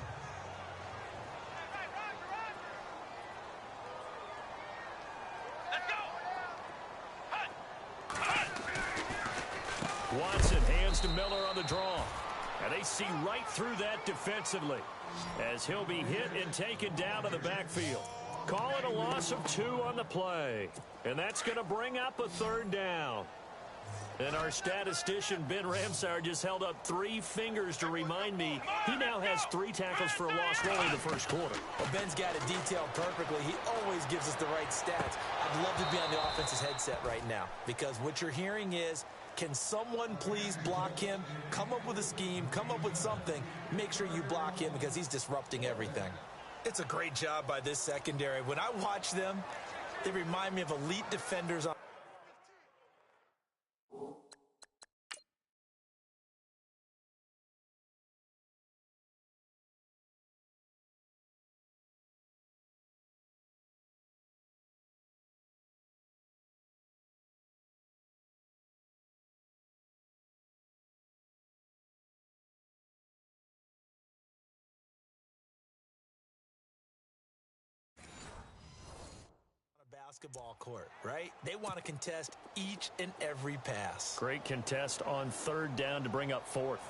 Watson hands to Miller on the draw. And they see right through that defensively as he'll be hit and taken down to the backfield. Call it a loss of 2 on the play. And that's going to bring up a 3rd down. And our statistician, Ben Ramsar, just held up 3 fingers to remind me he now has 3 tackles for a loss only in the first quarter. Well, Ben's got it detailed perfectly. He always gives us the right stats. I'd love to be on the offense's headset right now because what you're hearing is, can someone please block him? Come up with a scheme. Come up with something. Make sure you block him because he's disrupting everything. It's a great job by this secondary. When I watch them, they remind me of elite defenders on basketball court, right? They want to contest each and every pass. Great contest on third down to bring up fourth.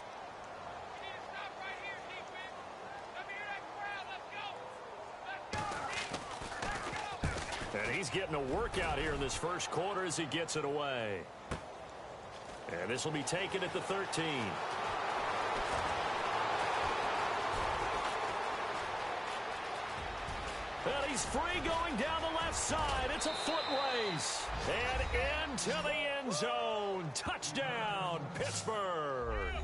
And he's getting a workout here in this first quarter as he gets it away. And this will be taken at the 13. And he's free going down the left side. It's a foot race. And into the end zone. Touchdown, Pittsburgh.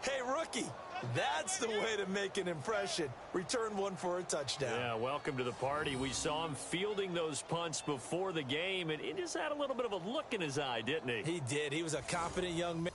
Hey, rookie, that's the way to make an impression. Return one for a touchdown. Yeah, welcome to the party. We saw him fielding those punts before the game, and he just had a little bit of a look in his eye, didn't he? He did. He was a confident young man.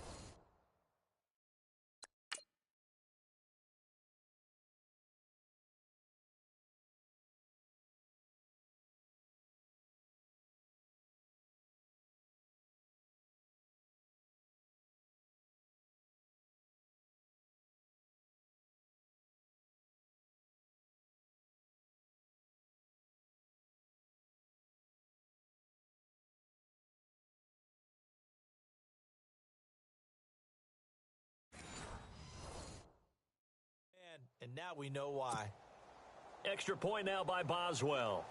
And now we know why. Extra point now by Boswell.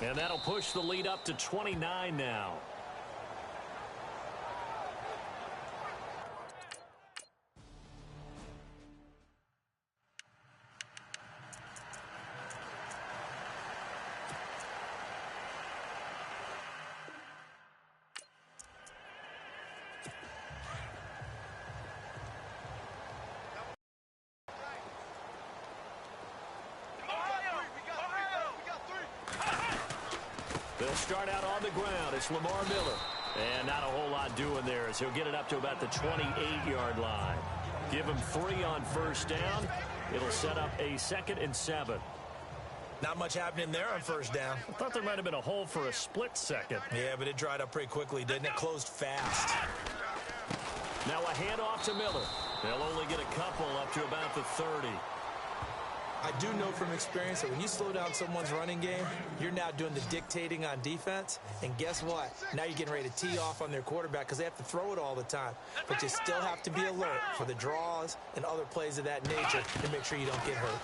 And that'll push the lead up to 29 now. They'll start out on the ground. It's Lamar Miller. And not a whole lot doing there as he'll get it up to about the 28-yard line. Give him 3 on first down. It'll set up a 2nd and 7. Not much happening there on first down. I thought there might have been a hole for a split second. Yeah, but it dried up pretty quickly, didn't it? Closed fast. Now a handoff to Miller. They'll only get a couple up to about the 30. I do know from experience that when you slow down someone's running game, you're now doing the dictating on defense. And guess what? Now you're getting ready to tee off on their quarterback because they have to throw it all the time. But you still have to be alert for the draws and other plays of that nature to make sure you don't get hurt.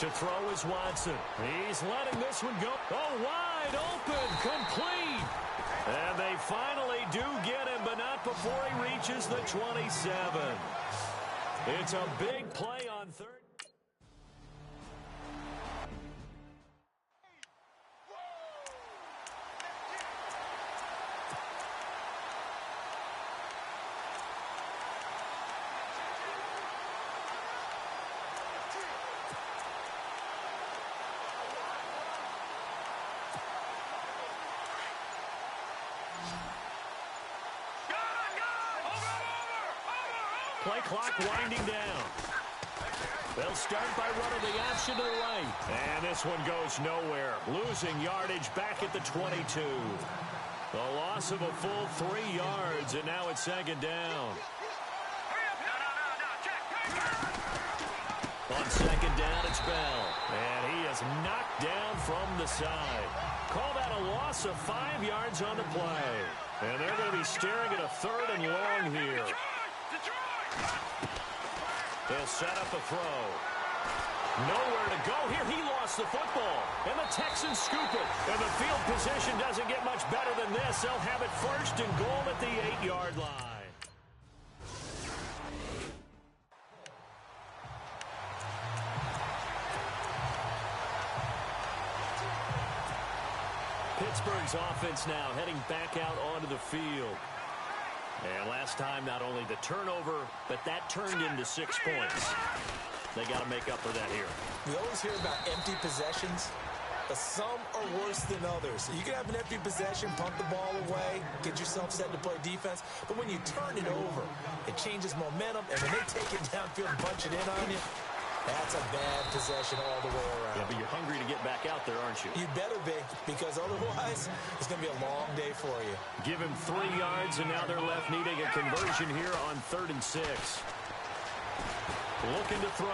To throw is Watson. He's letting this one go. Oh, wide open, complete. And they finally do get him, but not before he reaches the 27. It's a big play on third. Play clock winding down. They'll start by running the option to the right. And this one goes nowhere. Losing yardage back at the 22. The loss of a full 3 yards, and now it's 2nd down. On 2nd down, it's Bell. And he is knocked down from the side. Call that a loss of 5 yards on the play. And they're going to be staring at a 3rd and long here. They'll set up a throw. Nowhere to go here. He lost the football. And the Texans scoop it. And the field position doesn't get much better than this. They'll have it 1st and goal at the 8-yard line. Pittsburgh's offense now heading back out onto the field. And last time, not only the turnover, but that turned into 6 points. They got to make up for that here. We always hear about empty possessions, but some are worse than others. You can have an empty possession, punt the ball away, get yourself set to play defense, but when you turn it over, it changes momentum, and when they take it downfield and punch it in on you, that's a bad possession all the way around. Yeah, but you're hungry to get back out there, aren't you? You better be, because otherwise, it's going to be a long day for you. Give him 3 yards, and now they're left needing a conversion here on 3rd and 6. Looking to throw.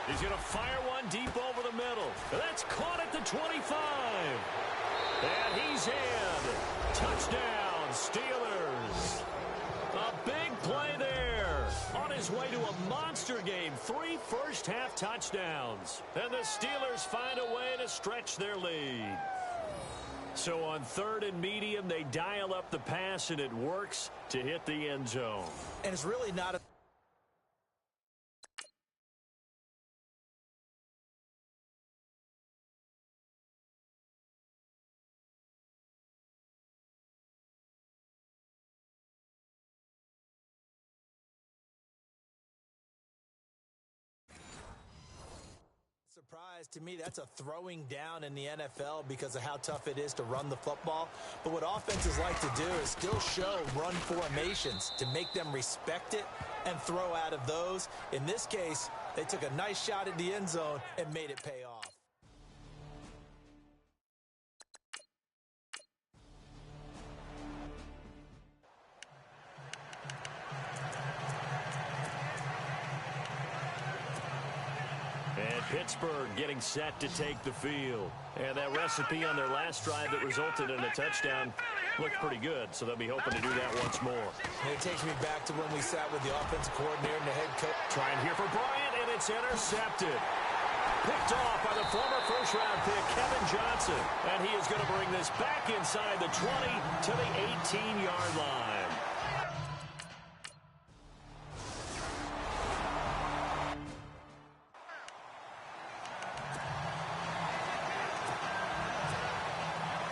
He's going to fire one deep over the middle. That's caught at the 25. And he's in. Touchdown, Steelers. A big play there. On his way to a monster game. 3 first-half touchdowns. And the Steelers find a way to stretch their lead. So on 3rd and medium, they dial up the pass, and it works to hit the end zone. And it's really not a... Surprise to me, that's a throwing down in the NFL because of how tough it is to run the football. But what offenses like to do is still show run formations to make them respect it and throw out of those. In this case, they took a nice shot at the end zone and made it pay off. And Pittsburgh getting set to take the field. And that recipe on their last drive that resulted in a touchdown looked pretty good, so they'll be hoping to do that once more. And it takes me back to when we sat with the offensive coordinator and the head coach. Trying here for Bryant, and it's intercepted. Picked off by the former first-round pick, Kevin Johnson. And he is going to bring this back inside the 20 to the 18-yard line.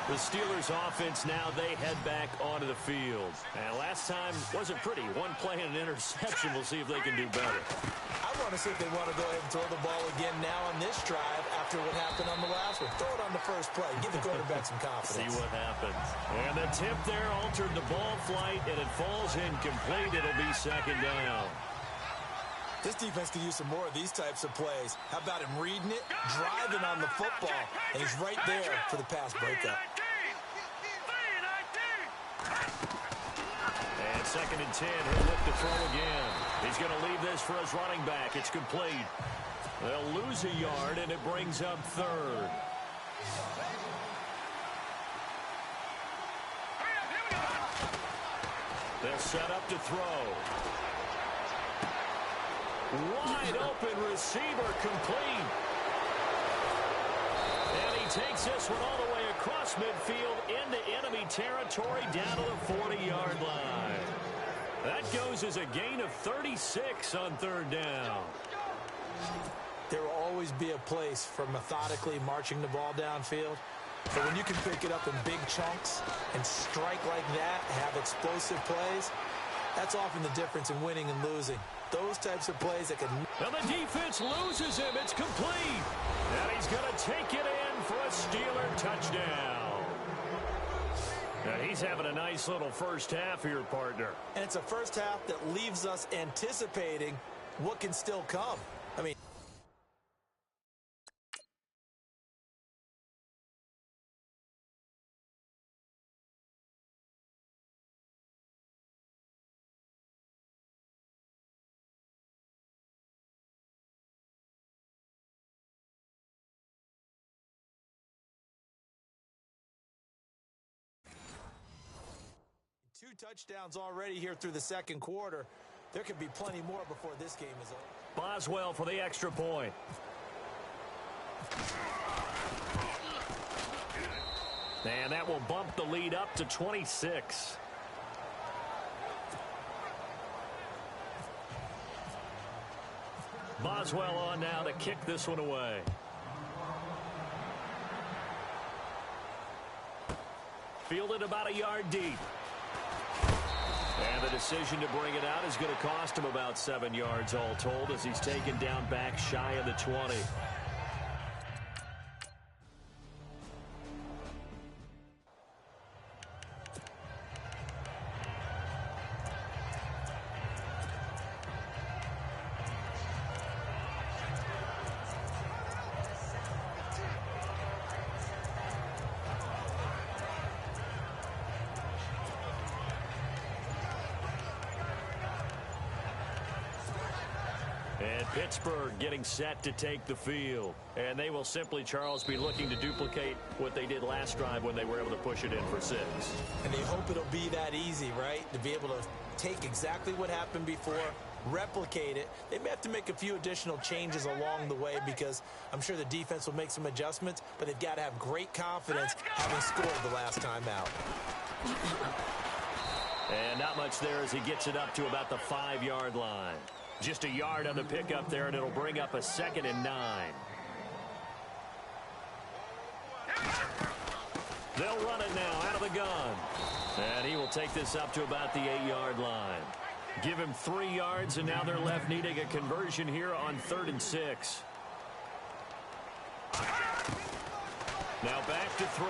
The Steelers offense now, they head back onto the field. And last time wasn't pretty. One play and an interception. We'll see if they can do better. I want to see if they want to go ahead and throw the ball again now on this drive after what happened on the last one. Throw it on the first play. Give the quarterback some confidence. See what happens. And the tip there altered the ball flight, and it falls incomplete. It'll be second down. This defense could use some more of these types of plays. How about him reading it, driving on the football, and he's right there for the pass breakup. And 2nd and 10, he'll look to throw again. He's going to leave this for his running back. It's complete. They'll lose a yard, and it brings up 3rd. They'll set up to throw. Wide open receiver, complete. And he takes this one all the way across midfield into enemy territory down to the 40-yard line. That goes as a gain of 36 on 3rd down. There will always be a place for methodically marching the ball downfield. But when you can pick it up in big chunks and strike like that, have explosive plays, that's often the difference in winning and losing. Those types of plays that can... And the defense loses him. It's complete. And he's going to take it in for a Steeler touchdown. Now he's having a nice little first half here, partner. And it's a first half that leaves us anticipating what can still come. I mean... Two touchdowns already here through the second quarter. There could be plenty more before this game is over. Boswell for the extra point. And that will bump the lead up to 26. Boswell on now to kick this one away. Fielded about a yard deep. And the decision to bring it out is going to cost him about 7 yards all told as he's taken down back shy of the 20. And Pittsburgh getting set to take the field. And they will simply, Charles, be looking to duplicate what they did last drive when they were able to push it in for 6. And they hope it'll be that easy, right? To be able to take exactly what happened before, replicate it. They may have to make a few additional changes along the way because I'm sure the defense will make some adjustments, but they've got to have great confidence having scored the last time out. And not much there as he gets it up to about the 5-yard line. Just a yard on the pickup there, and it'll bring up a 2nd and 9. They'll run it now out of the gun. And he will take this up to about the 8-yard line. Give him 3 yards, and now they're left needing a conversion here on 3rd and 6. Now back to throw.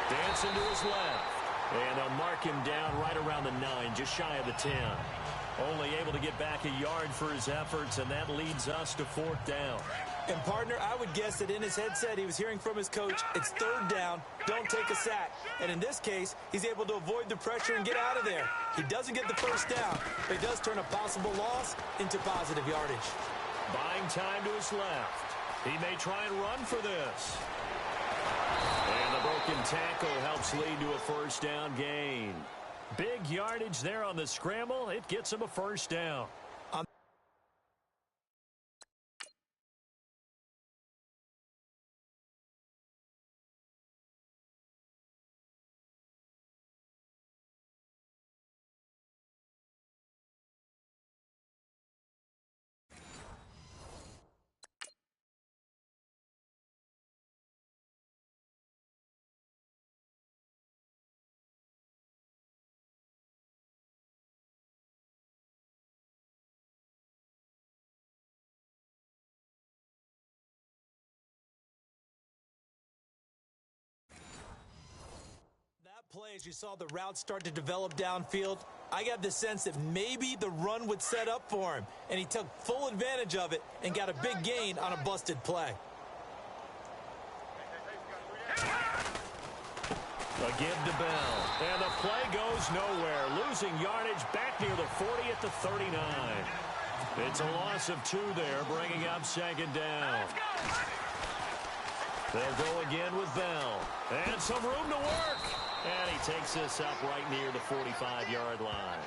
Dancing to his left. And they'll mark him down right around the 9, just shy of the 10. Only able to get back a yard for his efforts, and that leads us to 4th down. And, partner, I would guess that in his headset he was hearing from his coach, it's 3rd down, don't take a sack. And in this case, he's able to avoid the pressure and get out of there. He doesn't get the 1st down, but he does turn a possible loss into positive yardage. Buying time to his left. He may try and run for this. And the broken tackle helps lead to a 1st down gain. Big yardage there on the scramble. It gets him a 1st down. Play as you saw the route start to develop downfield, I got the sense that maybe the run would set up for him, and he took full advantage of it and got a big gain on a busted play. A give to Bell, and the play goes nowhere, losing yardage back near the 40 at the 39. It's a loss of 2 there, bringing up 2nd down. They'll go again with Bell, and some room to work. And he takes this up right near the 45-yard line.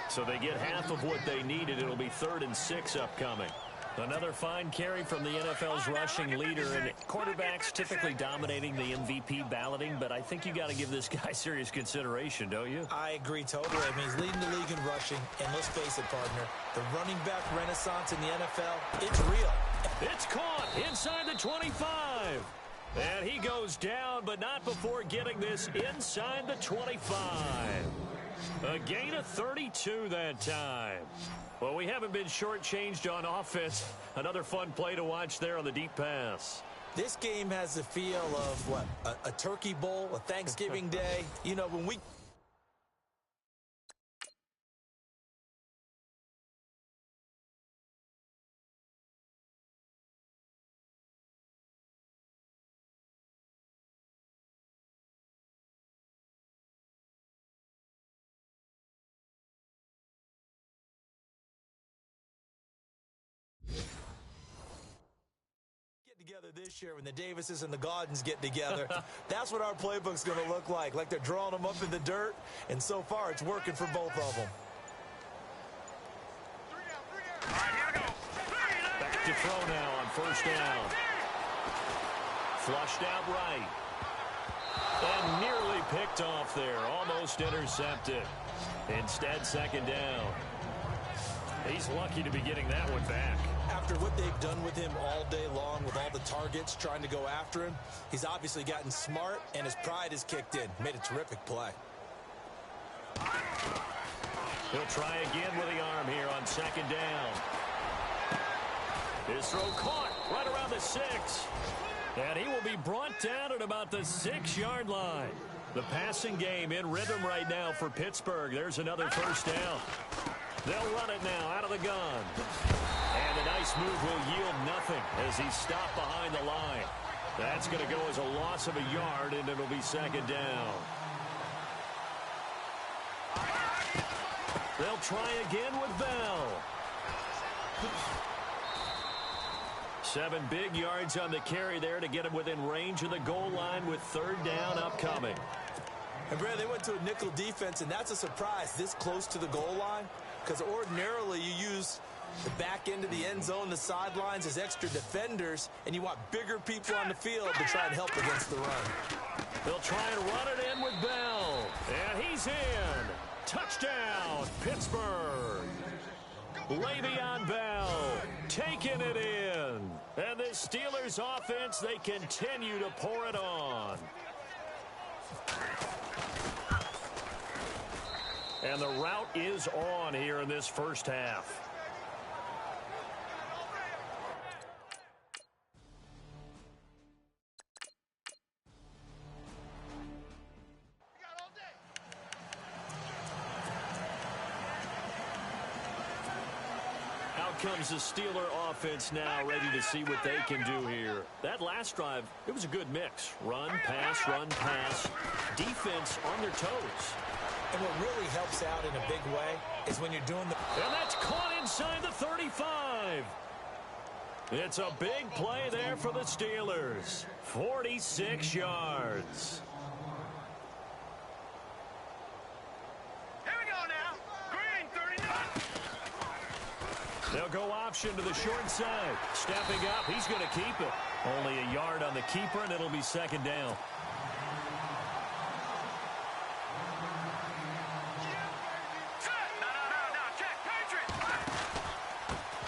So they get half of what they needed. It'll be 3rd and 6 upcoming. Another fine carry from the NFL's rushing leader. And quarterbacks typically dominating the MVP balloting, but I think you got to give this guy serious consideration, don't you? I agree totally. I mean, he's leading the league in rushing. And let's face it, partner, the running back renaissance in the NFL, it's real. It's caught inside the 25. And he goes down, but not before getting this inside the 25. A gain of 32 that time. Well, we haven't been shortchanged on offense. Another fun play to watch there on the deep pass. This game has the feel of, what, a turkey bowl, a Thanksgiving day. You know, when we... together this year when the Davises and the Gaudens get together. That's what our playbook's going to look like they're drawing them up in the dirt, and so far it's working for both of them. Back to throw now on 1st down. Flushed out right. And nearly picked off there, almost intercepted. Instead, 2nd down. He's lucky to be getting that one back. After what they've done with him all day long, with all the targets trying to go after him, he's obviously gotten smart, and his pride has kicked in. Made a terrific play. He'll try again with the arm here on 2nd down. His throw caught right around the 6. And he will be brought down at about the 6-yard line. The passing game in rhythm right now for Pittsburgh. There's another 1st down. They'll run it now out of the gun. And a nice move will yield nothing as he's stopped behind the line. That's going to go as a loss of a yard, and it'll be 2nd down. They'll try again with Bell. 7 big yards on the carry there to get him within range of the goal line with 3rd down upcoming. And Brad, they went to a nickel defense, and that's a surprise this close to the goal line, because ordinarily you use the back end of the end zone, the sidelines as extra defenders, and you want bigger people on the field to try and help against the run. They'll try and run it in with Bell. And he's in. Touchdown, Pittsburgh. Le'Veon Bell taking it in. And this Steelers offense, they continue to pour it on. And the route is on here in this first half. Comes the Steeler offense now, ready to see what they can do here. That last drive, it was a good mix. Run, pass, defense on their toes. And what really helps out in a big way is when you're doing the... And that's caught inside the 35. It's a big play there for the Steelers. 46 yards. They'll go option to the short side. Stepping up, he's going to keep it. Only a yard on the keeper, and it'll be 2nd down.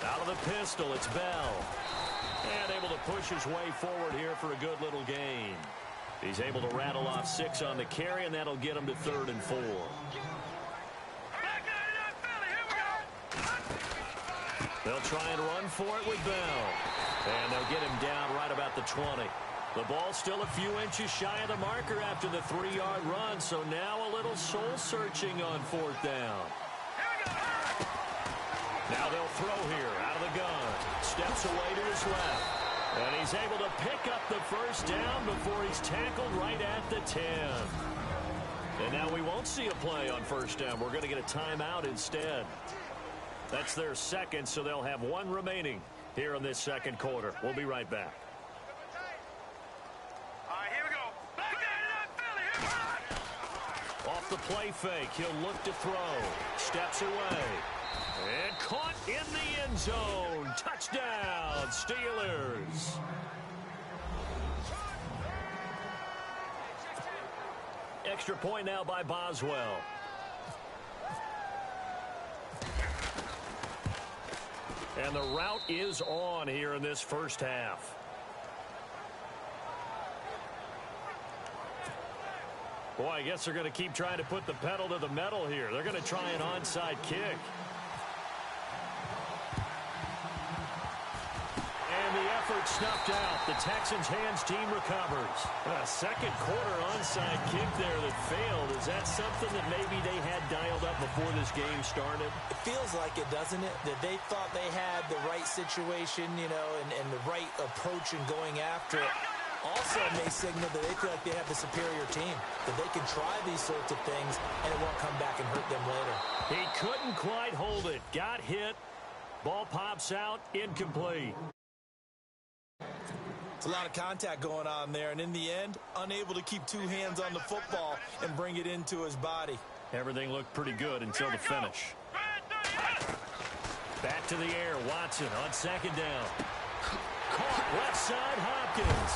Out of the pistol, it's Bell. And able to push his way forward here for a good little gain. He's able to rattle off 6 on the carry, and that'll get him to 3rd and 4. They'll try and run for it with Bell. And they'll get him down right about the 20. The ball still a few inches shy of the marker after the 3-yard run, so now a little soul-searching on 4th down. Now they'll throw here out of the gun. Steps away to his left. And he's able to pick up the 1st down before he's tackled right at the 10. And now we won't see a play on 1st down. We're going to get a timeout instead. That's their 2nd, so they'll have 1 remaining here in this 2nd quarter. We'll be right back. All right, here we go. Off the play fake, he'll look to throw. Steps away. And caught in the end zone. Touchdown, Steelers. Extra point now by Boswell. And the route is on here in this first half. Boy, I guess they're going to keep trying to put the pedal to the metal here. They're going to try an onside kick. And the effort snuffed out. The Texans' hands team recovers. A 2nd quarter onside kick there that failed. Is that something that maybe they had dialed up before this game started? It feels like it, doesn't it? That they thought they had the right situation, you know, and the right approach in going after it. Also may signal that they feel like they have the superior team, that they can try these sorts of things and it won't come back and hurt them later. He couldn't quite hold it. Got hit. Ball pops out. Incomplete. It's a lot of contact going on there, and in the end, unable to keep 2 hands on the football and bring it into his body. Everything looked pretty good until the finish. Back to the air. Watson on 2nd down. Caught left side Hopkins.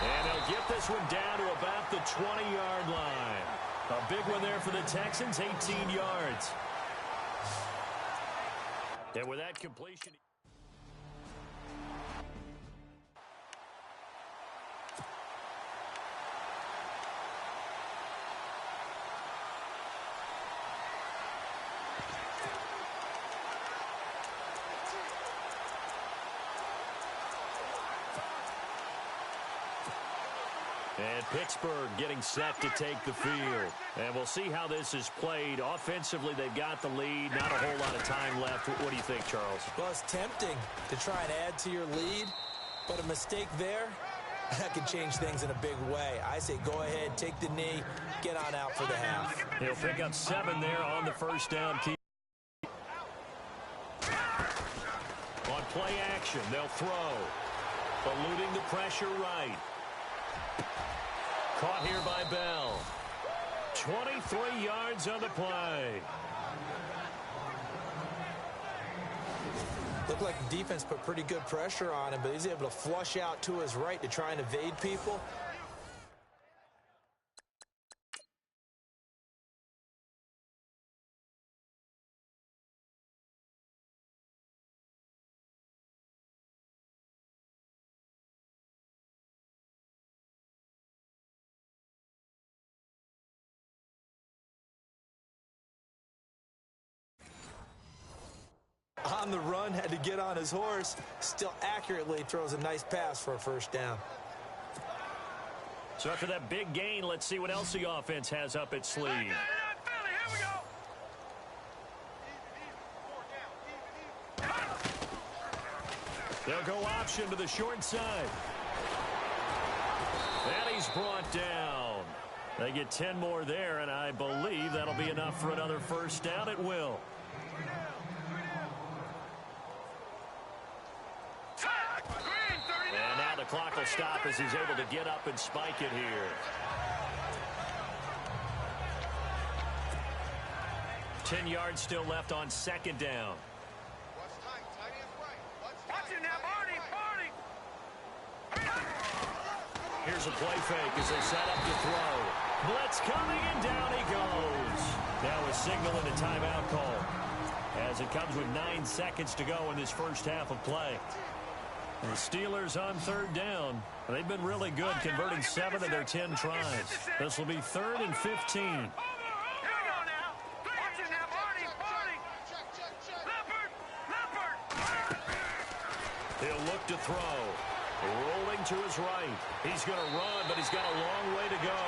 And they'll get this one down to about the 20-yard line. A big one there for the Texans, 18 yards. And with that completion... And Pittsburgh getting set to take the field. And we'll see how this is played. Offensively, they've got the lead. Not a whole lot of time left. What do you think, Charles? Well, it's tempting to try and add to your lead, but a mistake there, that could change things in a big way. I say go ahead, take the knee, get on out for the half. He'll pick up 7 there on the 1st down. play action. They'll throw. Eluding the pressure right. Caught here by Bell. 23 yards on the play. Looked like the defense put pretty good pressure on him, but he's able to flush out to his right to try and evade people. On the run, had to get on his horse. Still accurately throws a nice pass for a first down. So after that big gain, let's see what else the offense has up its sleeve. Here we go. They'll go option to the short side. And he's brought down. They get 10 more there, and I believe that'll be enough for another first down. It will. And now the clock will stop as he's able to get up and spike it here. 10 yards still left on second down. Watch him now, Barney. Here's a play fake as they set up to throw. Blitz coming, and down he goes. Now a signal and a timeout call, as it comes with 9 seconds to go in this first half of play. The Steelers on third down. They've been really good, converting 7 of their 10 tries. This will be 3rd and 15. Here we go now. Watch him now, Barney. Leopard. He'll look to throw. Rolling to his right. He's going to run, but he's got a long way to go.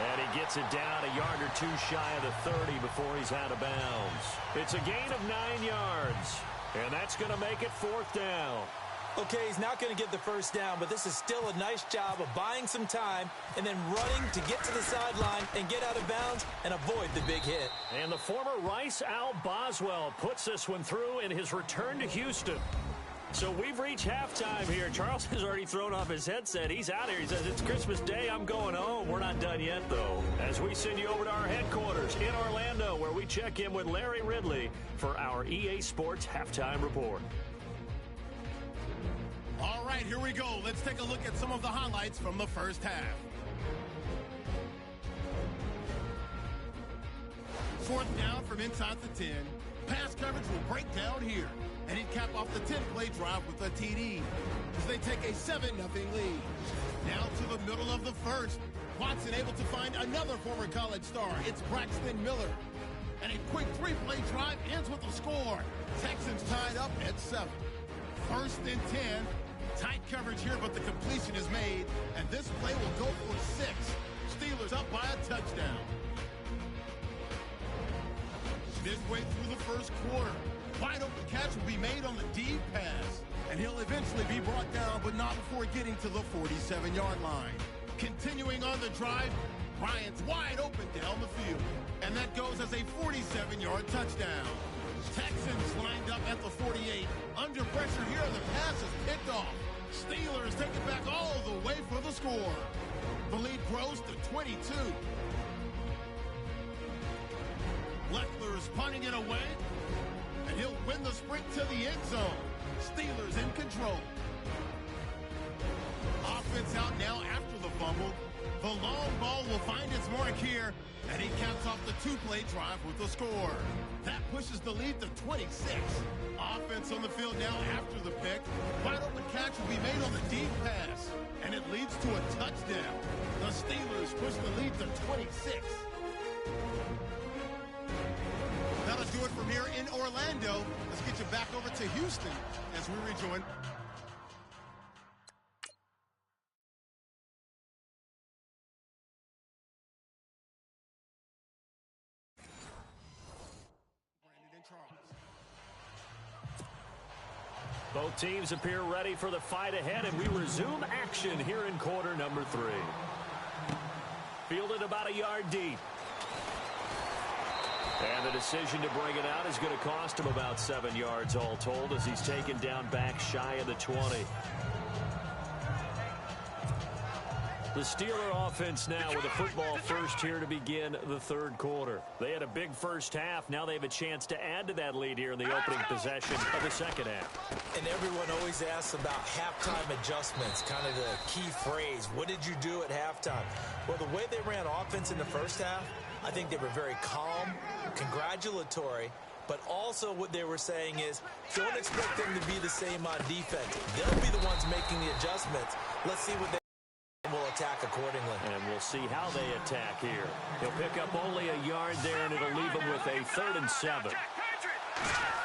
And he gets it down a yard or 2 shy of the 30 before he's out of bounds. It's a gain of 9 yards. And that's going to make it 4th down. Okay, he's not going to get the first down, but this is still a nice job of buying some time and then running to get to the sideline and get out of bounds and avoid the big hit. And the former Rice Al Boswell puts this one through in his return to Houston. So we've reached halftime here. Charles has already thrown off his headset. He's out here. He says, it's Christmas Day. I'm going home. We're not done yet, though. As we send you over to our headquarters in Orlando, where we check in with Larry Ridley for our EA Sports Halftime Report. All right, here we go. Let's take a look at some of the highlights from the first half. 4th down from inside the 10. Pass coverage will break down here. And he'd cap off the 10-play drive with a TD as they take a 7-0 lead. Now to the middle of the first. Watson able to find another former college star. It's Braxton Miller. And a quick 3-play drive ends with a score. Texans tied up at 7. 1st and 10. Tight coverage here, but the completion is made. And this play will go for 6. Steelers up by a touchdown. Midway through the first quarter. Wide open catch will be made on the deep pass. And he'll eventually be brought down, but not before getting to the 47-yard line. Continuing on the drive, Bryant's wide open down the field. And that goes as a 47-yard touchdown. Texans lined up at the 48. Under pressure here, the pass is picked off. Steelers take it back all the way for the score. The lead grows to 22. Leckler is punting it away. And he'll win the sprint to the end zone. Steelers in control. Offense out now after the fumble. The long ball will find its mark here. And he caps off the 2-play drive with a score. That pushes the lead to 26. Offense on the field now after the pick. Wide open catch will be made on the deep pass. And it leads to a touchdown. The Steelers push the lead to 26. That'll do it from here in Orlando. Let's get you back over to Houston as we rejoin. Both teams appear ready for the fight ahead, and we resume action here in quarter number 3. Fielded about a yard deep. And the decision to bring it out is going to cost him about 7 yards all told as he's taken down back shy of the 20. The Steeler offense now with a football first here to begin the third quarter. They had a big first half. Now they have a chance to add to that lead here in the opening possession of the second half. And everyone always asks about halftime adjustments, kind of the key phrase. What did you do at halftime? Well, the way they ran offense in the first half, I think they were very calm, congratulatory, but also what they were saying is don't expect them to be the same on defense. They'll be the ones making the adjustments. Let's see what they will attack accordingly. And we'll see how they attack here. He'll pick up only a yard there, and it'll leave him with a 3rd and 7. Patriot!